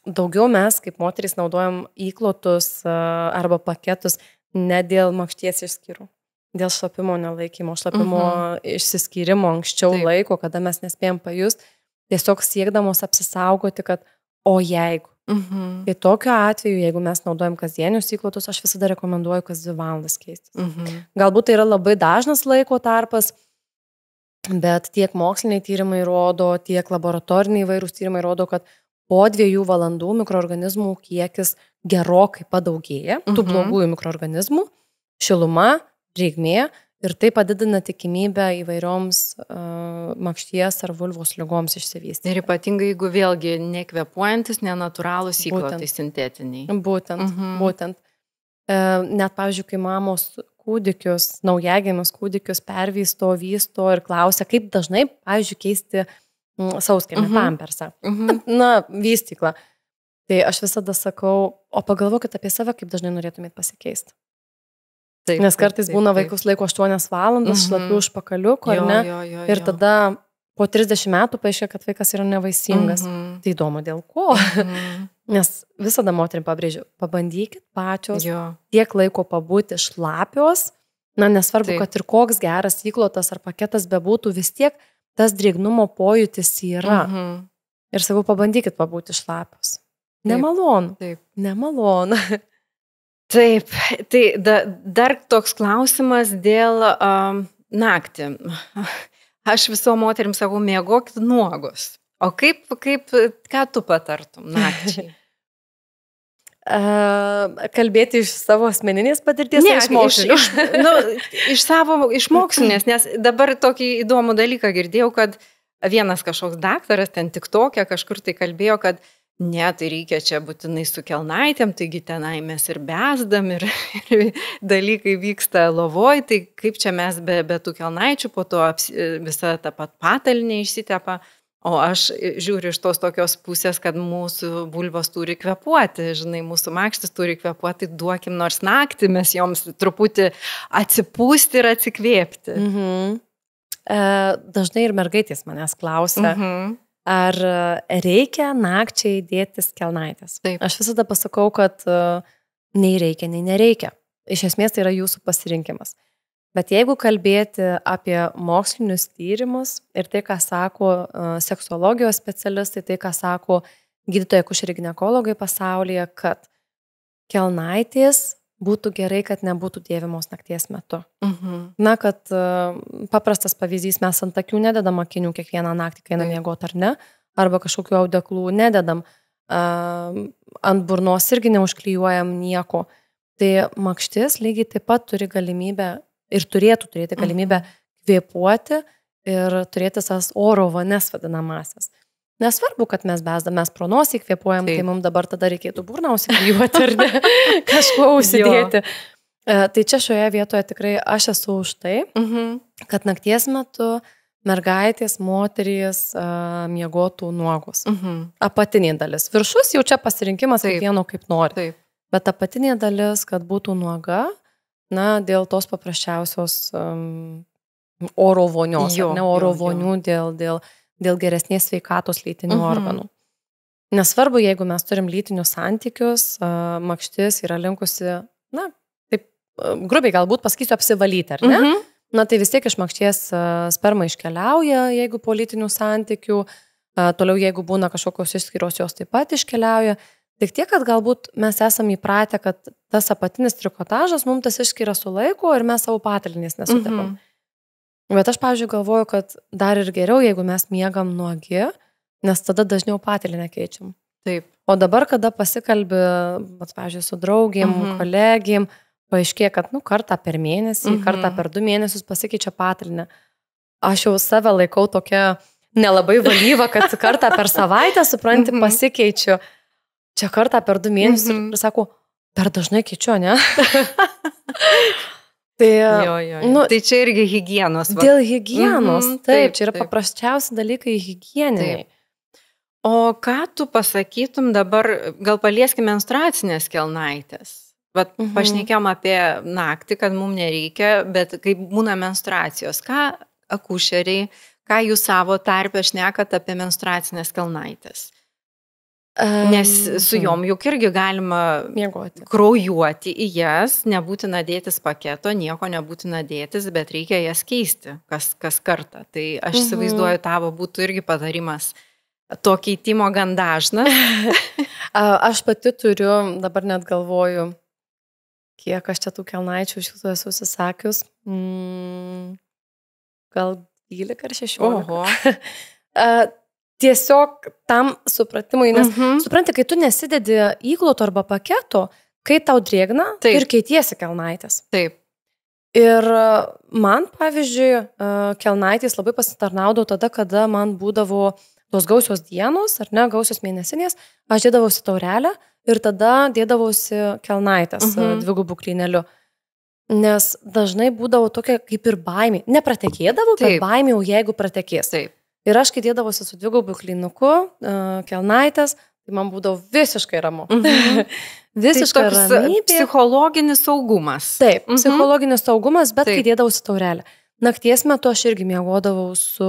daugiau mes kaip moterys naudojam įklotus arba paketus ne dėl makšties išskyrų. Dėl šlapimo nelaikymo, šlapimo išsiskyrimo anksčiau laiko, kada mes nespėjom pajust, tiesiog siekdamos apsisaugoti, kad o jeigu. Tai tokiu atveju, jeigu mes naudojam kasdienius įklotus, aš visada rekomenduoju kas 2 valandas keistis. Galbūt tai yra labai dažnas laiko tarpas, bet tiek moksliniai tyrimai rodo, tiek laboratoriniai įvairūs tyrimai rodo, kad po 2 valandų mikroorganizmų kiekis gerokai padaugėja, tų blogųjų mikroorganizmų, šiluma, drėgmė ir tai padidina tikimybę įvairioms makšties ar vulvos ligoms išsivystyti. Ir ypatingai, jeigu vėlgi nekvepuojantis, nenatūralūs įklotai sintetiniai. Būtent. Net, pavyzdžiui, kai mamos kūdikius, naujagimius kūdikius pervysto, vysto ir klausia, kaip dažnai, pavyzdžiui, keisti sauskėmį pampersą. Vystyklą. Tai aš visada sakau, o pagalvokit apie save, kaip dažnai norėtumėt pasikeisti. Nes kartais būna vaikus laiko 8 valandas, šlapių užpakaliuko, ar ne? Ir tada po 30 metų paaiškėja, kad vaikas yra nevaisingas. Tai įdomu dėl ko. Nes visada moterim pabrėžiu, pabandykit pačios tiek laiko pabūti šlapios, nesvarbu, kad ir koks geras įklotas ar paketas bebūtų, vis tiek tas drėgnumo pojūtis yra. Ir sakau, pabandykit pabūti šlapios. Nemalonu. Nemalonu. Taip, tai dar toks klausimas dėl naktį. Aš viso moterim sakau, miegokit nuogos. O ką tu patartum nakčiai? Kalbėti iš savo asmeninės patirties? Ne, iš mokslinės, nes dabar tokį įdomų dalyką girdėjau, kad vienas kažkoks daktaras ten TikTok'e kažkur tai kalbėjo, kad ne, tai reikia čia būtinai su kelnaitėm, taigi tenai mes ir besdam ir dalykai vyksta lovoj, tai kaip čia mes be tų kelnaičių, po to visa ta pat patalynė išsitepa. O aš žiūriu iš tos tokios pusės, kad mūsų vulvos turi kvėpuoti, žinai, mūsų makštis turi kvėpuoti, duokim nors naktį, mes joms truputį atsipūsti ir atsikvėpti. Dažnai ir mergaitės manęs klausia, ar reikia nakčiai dėtis kelnaitės. Taip. Aš visada pasakau, kad nei reikia, nei nereikia. Iš esmės tai yra jūsų pasirinkimas. Bet jeigu kalbėti apie mokslinius tyrimus ir tai, ką sako seksologijos specialistai, tai, ką sako gydytojai akušeriai ginekologai pasaulyje, kad kelnaitės būtų gerai, kad nebūtų dėvimos nakties metu. Na, kad paprastas pavyzdys, mes ant akių nededam akinių kiekvieną naktį, kai einam miegoti ar ne, arba kažkokių audeklų nededam, ant burnos irgi neužklijuojam nieko. Tai makštis lygiai taip pat turi galimybę ir turėtų turėti galimybę kvėpuoti ir turėti tas oro vanes vadinamasias. Nesvarbu, kad mes bezdam, mes pro nosį kvėpuojam, tai mums dabar tada reikėtų burną užsiklijuoti ar ne, kažkuo užsidėti. Tai čia šioje vietoje tikrai aš esu už tai, kad nakties metu mergaitės, moterys miegotų nuogos. Apatinė dalis. Viršus jau čia pasirinkimas kiekvieno kaip nori. Taip. Bet apatinė dalis, kad būtų nuoga, na, dėl tos paprasčiausios oro vonios, ne oro vonių, dėl geresnės sveikatos lytinių organų. Nesvarbu, jeigu mes turim lytinius santykius, makštis yra linkusi, na, taip, grubiai galbūt pasakysiu apsivalyti, ar ne? Na, tai vis tiek iš makšties sperma iškeliauja, jeigu po lytinių santykių, toliau jeigu būna kažkokios išskyros, jos taip pat iškeliauja. Tik tiek, kad galbūt mes esame įpratę, kad tas apatinis trikotažas mums tas išskiria su laiku ir mes savo patalynės nesutepam. Bet aš, pavyzdžiui, galvoju, kad dar ir geriau, jeigu mes miegam nuogi, nes tada dažniau patalynę keičiam. Taip. O dabar, kada pasikalbi, pavyzdžiui, su draugėm, kolegijom, paaiškėja, kad kartą per mėnesį, kartą per 2 mėnesius pasikeičia patalynę. Aš jau save laikau tokia nelabai valyva, kad kartą per savaitę, supranti, pasikeičiu. Čia kartą per 2 mėnesius ir sako, per dažnai keičiu, ne? Tai čia irgi higienos. Dėl higienos, taip, čia yra paprasčiausi dalykai higieniniai. O ką tu pasakytum dabar, gal palieskime menstruacinės kelnaitės? Pašnekėjom apie naktį, kad mums nereikia, bet kai būna menstruacijos, ką akušeriai, ką jūs savo tarpe šnekat apie menstruacinės kelnaitės? Nes su jom juk irgi galima miegoti, kraujuoti į jas, nebūtina dėtis paketo, nieko nebūtina dėtis, bet reikia jas keisti kas kartą. Tai aš įsivaizduoju, tavo būtų irgi patarimas to keitimo gan dažnas. Aš pati turiu, dabar net galvoju, kiek aš čia tų kelnaičių iš jūsų esu susisakius, gal 12 ar 16. Oho. Tiesiog tam supratimui, nes supranti, kai tu nesidedi įkloto arba paketo, kai tau drėgna, ir keitiesi kelnaitės. Taip. Ir man, pavyzdžiui, kelnaitės labai pasitarnaudavo tada, kada man būdavo tos gausios dienos, ar ne, gausios mėnesinės, aš dėdavausi taurelę ir tada dėdavausi kelnaitės 2 klyneliu. Nes dažnai būdavo tokia kaip ir baimė. Nepratekėdavo, bet baimė jau jeigu pratekės. Taip. Ir aš, kai dėdavosi su 2 klynuku, kelnaitės, tai man būdavo visiškai ramu. Visiškai ramybė. Psichologinis saugumas. Taip, psichologinis saugumas, bet kai dėdavosi taurelę. Nakties metu aš irgi miegodavau su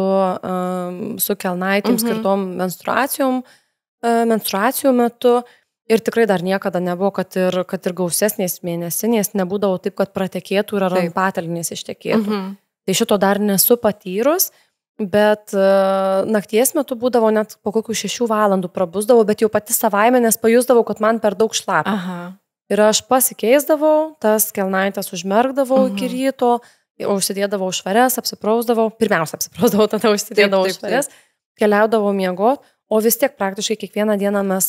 kelnaitėm skirtom menstruacijų metu. Ir tikrai dar niekada nebuvo, kad ir gausesnės mėnesinės nebūdavo taip, kad pratekėtų ir ant patalynės ištekėtų. Tai šito dar nesu patyrus. Bet nakties metu būdavo net po kokių 6 valandų prabusdavau, bet jau pati savaime, nes pajusdavau, kad man per daug šlapia. Ir aš pasikeisdavau, tas kelnaitės užmerkdavau iki ryto, užsidėdavau švarias, apsiprausdavau, pirmiausia apsiprausdavau, tada užsidėdavau švarias, keliaudavau miegot, o vis tiek praktiškai kiekvieną dieną mes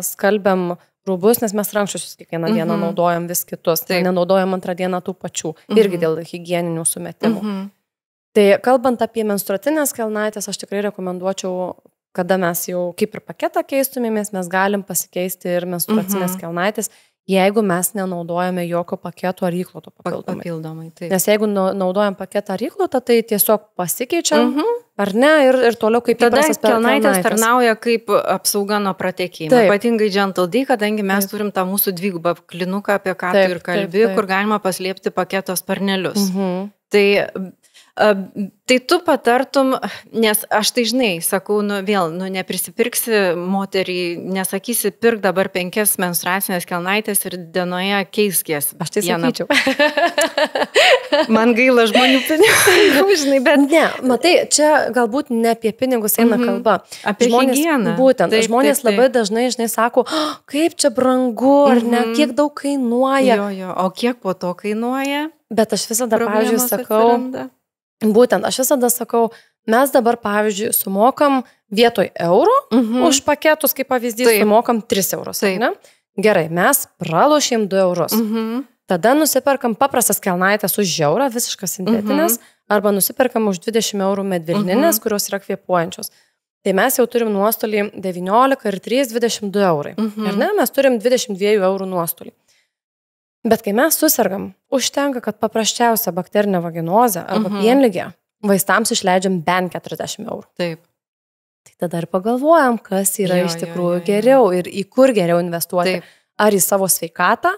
skalbiam rūbus, nes mes rankšluosčius kiekvieną dieną naudojam vis kitus, nenaudojam antrą dieną tų pačių, irgi dėl higieninių sumetimų. Tai kalbant apie menstruacinės kelnaitės, aš tikrai rekomenduočiau, kada mes jau kaip ir paketą keistumėmės, mes galim pasikeisti ir menstruacinės kelnaitės, jeigu mes nenaudojame jokio paketo ar įkloto Papildomai, taip. Nes jeigu naudojam paketą ar įklotą, tai tiesiog pasikeičiam, ar ne, ir toliau kaip įprastas kelnaitės tarnauja kaip apsauga nuo pratekėjimo. Ypatingai Gentle D, kadangi mes turim tą mūsų dvigubą klinuką, apie ką tu ir kalbi, kur galima paslėpti paketo sparnelius. Tai tu patartum, nes aš tai žinai, sakau, neprisipirksi moteriai, nesakysi, pirk dabar 5 menstruacinės kelnaitės ir dienoje keiskies. Aš tai sakyčiau. Man gaila žmonių pinigų, žinai, bet... Ne, matai, čia galbūt ne apie pinigus eina kalba. Apie higieną. Būtent, žmonės labai dažnai, žinai, sako, kaip čia brangu, ar ne, kiek daug kainuoja. O kiek po to kainuoja? Bet aš visada, pavyzdžiui, sakau... Būtent, aš visada sakau, mes dabar, pavyzdžiui, sumokam vietoj euro už paketus, kaip pavyzdys, sumokam 3 eurus. Ne? Gerai, mes pralošėm 2 eurus. Tada nusiperkam paprastas kelnaitės už eurą, visiškas sintetinės, arba nusiperkam už 20 eurų medvilninės, kurios yra kvėpuojančios. Tai mes jau turim nuostolį 19 ir 3, 22 eurai. Ir ne, mes turim 22 eurų nuostolį. Bet kai mes susirgam, užtenka, kad paprasčiausia bakterinė vaginozė arba pienligė vaistams išleidžiam bent 40 eurų. Taip. Tai tada ir pagalvojam, kas yra iš tikrųjų geriau ir į kur geriau investuoti. Taip. Ar į savo sveikatą,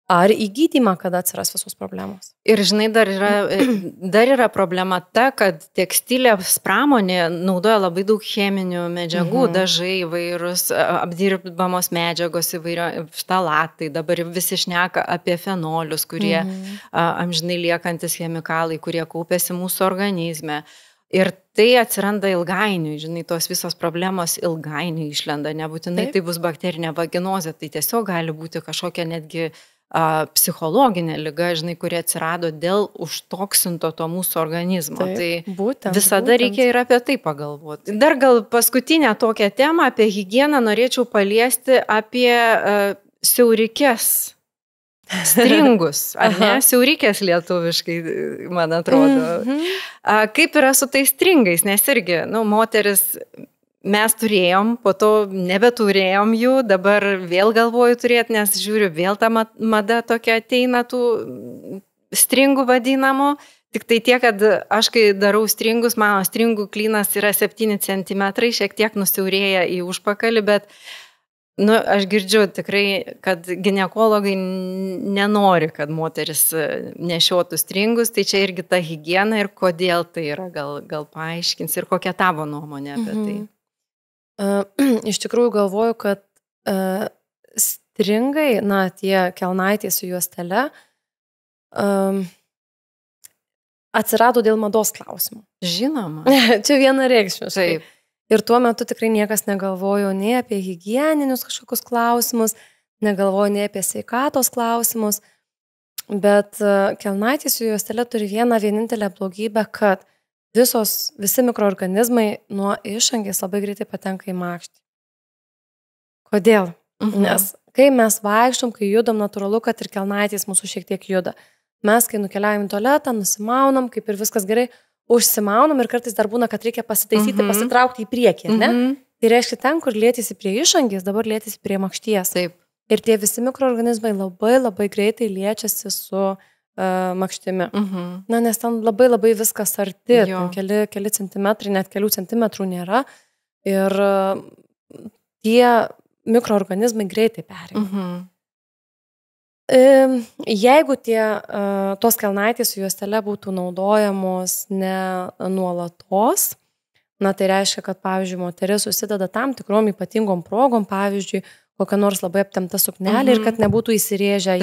ar į gydymą, kada atsiras visos problemos. Ir žinai, dar yra problema ta, kad tekstilės pramonė naudoja labai daug cheminių medžiagų, dažai įvairūs, apdirbamos medžiagos, ftalatai, dabar visi šneka apie fenolius, kurie amžinai liekantis chemikalai, kurie kaupiasi mūsų organizme. Ir tai atsiranda ilgainiui, žinai, tos visos problemos ilgainiui išlenda, nebūtinai tai bus bakterinė vaginozė, tai tiesiog gali būti kažkokia netgi psichologinė liga, žinai, kurie atsirado dėl užtoksinto to mūsų organizmo. Taip, tai visada reikia ir apie tai pagalvoti. Dar gal paskutinę tokią temą apie higieną norėčiau paliesti apie siaurikės stringus, ar ne? Siaurikės lietuviškai, man atrodo. Kaip yra su tais stringais, nes irgi, moteris... Mes turėjom, po to nebeturėjom jų, dabar vėl galvoju turėti, nes žiūriu, vėl ta mada tokia ateina tų stringų vadinamų. Tik tai tiek, kad aš kai darau stringus, mano stringų klynas yra 7 cm, šiek tiek nusiaurėja į užpakalį, bet aš girdžiu tikrai, kad ginekologai nenori, kad moteris nešiotų stringus, tai čia irgi ta higiena ir kodėl tai yra, gal paaiškins ir kokia tavo nuomonė apie tai. Iš tikrųjų galvoju, kad stringai, tie kelnaitės su juostele, atsirado dėl mados klausimų. Žinoma. Čia vienareikšmiškai. Ir tuo metu tikrai niekas negalvojo nei apie higieninius kažkokius klausimus, negalvojo nei apie sveikatos klausimus, bet kelnaitės su juostele turi vienintelę blogybę, kad visi mikroorganizmai nuo išangės labai greitai patenka į makštį. Kodėl? Nes kai mes vaikštom, kai judam, natūralu, kad ir kelnaitės mūsų šiek tiek juda. Mes, kai nukeliaujam į tualetą, nusimaunam, kaip ir viskas gerai, užsimaunam ir kartais dar būna, kad reikia pasitaisyti, pasitraukti į priekį, ne? Tai reiškia, ten, kur lietėsi prie išangės, dabar lietėsi prie makšties. Taip. Ir tie visi mikroorganizmai labai greitai liečiasi su makštimi. Nes ten labai viskas arti, keli centimetrai, net kelių centimetrų nėra. Ir tie mikroorganizmai greitai pereina. Jeigu tos kelnaitės su juostele būtų naudojamos ne nuolatos, tai reiškia, kad, pavyzdžiui, moteris susideda tam tikrom ypatingom progom, pavyzdžiui, kokia nors labai aptempta suknelė ir kad nebūtų įsirėžę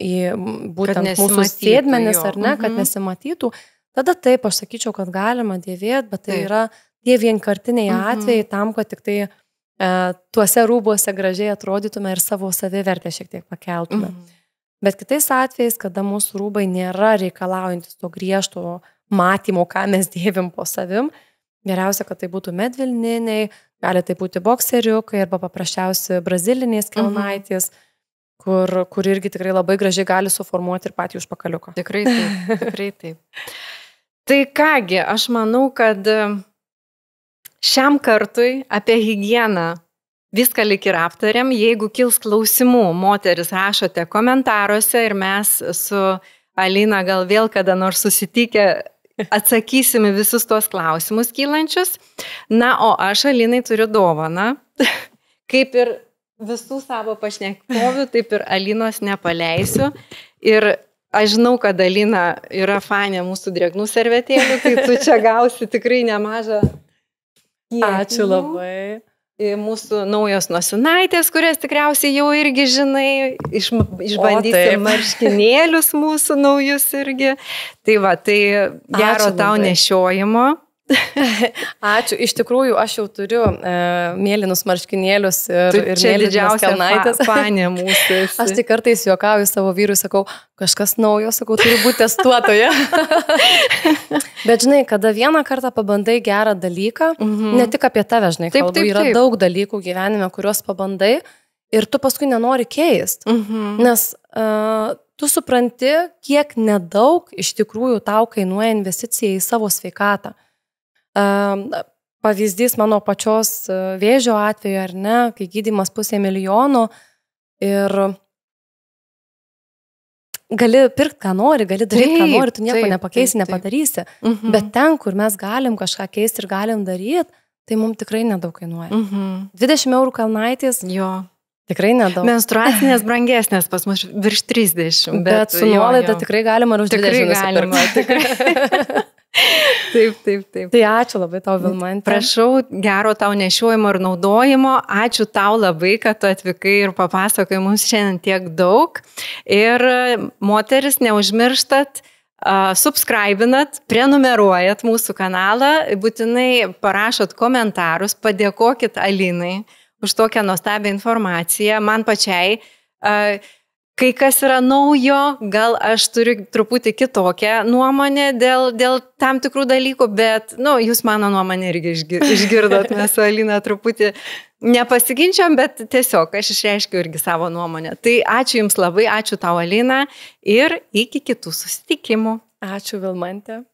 į būtent mūsų sėdmenis, ar ne, kad nesimatytų. Tada taip, aš sakyčiau, kad galima dėvėti, bet tai yra tie vienkartiniai atvejai tam, kad tik tai tuose rūbuose gražiai atrodytume ir savo savivertę šiek tiek pakeltume. Bet kitais atvejais, kada mūsų rūbai nėra reikalaujantis to griežto matymo, ką mes dėvim po savim, geriausia, kad tai būtų medvilniniai, gali tai būti bokseriukai arba paprasčiausi braziliniais kelnaitės, kur irgi tikrai labai gražiai gali suformuoti ir patį užpakaliuką. Tikrai taip. Tai kągi, aš manau, kad šiam kartui apie higieną viską lik ir aptariam. Jeigu kils klausimų, moteris rašote komentaruose ir mes su Alina gal vėl kada nors susitikę atsakysime visus tuos klausimus kylančius. Na, o aš Alinai turiu dovaną. Kaip ir visų savo pašnekovių, taip ir Alinos nepaleisiu. Ir aš žinau, kad Alina yra fanė mūsų drėgnų servetėlių, tai tu čia gausi tikrai nemažą kiekį. Ačiū labai. Mūsų naujos nosinaitės, kurias tikriausiai jau irgi žinai, išbandysim marškinėlius mūsų naujus irgi. Tai va, tai gero tau nešiojimo. Ačiū. Iš tikrųjų, aš jau turiu mėlynus marškinėlius ir čia didžiausia fanė mūsų. Aš tik kartais juokauju savo vyrui, sakau, kažkas naujo, sakau, turi būti testuotoje. Bet žinai, kada vieną kartą pabandai gerą dalyką, ne tik apie tave, žinai, kalbu, yra daug dalykų gyvenime, kuriuos pabandai ir tu paskui nenori keisti. Nes tu supranti, kiek nedaug iš tikrųjų tau kainuoja investicija į savo sveikatą. Pavyzdys mano pačios vėžio atveju, ar ne, kai gydymas $500,000 ir gali pirkti, ką nori, gali daryti, ką nori, tu nieko nepakeisi, nepadarysi. Bet ten, kur mes galim kažką keisti ir galim daryti, tai mums tikrai nedaug kainuoja. 20 eurų kalnaitės. Jo. Tikrai nedaug. Menstruacinės brangesnės pas mus virš 30. Bet su nuolaida tikrai galima ir už 20 nusipirkti. Taip. Tai ačiū labai tau, Vilmante. Prašau, gero tau nešiojimo ir naudojimo. Ačiū tau labai, kad tu atvykai ir papasakoji mums šiandien tiek daug. Ir moteris, neužmirštat, subscribinat, prenumeruojat mūsų kanalą, būtinai parašot komentarus, padėkokit Alinai už tokią nuostabią informaciją. Man pačiai kai kas yra naujo, gal aš turiu truputį kitokią nuomonę dėl tam tikrų dalykų, bet, jūs mano nuomonę irgi išgirdot, mes su Alina truputį nepasiginčiam, bet tiesiog aš išreiškiu irgi savo nuomonę. Tai ačiū Jums labai, ačiū tau, Alina, ir iki kitų susitikimų. Ačiū, Vilmante.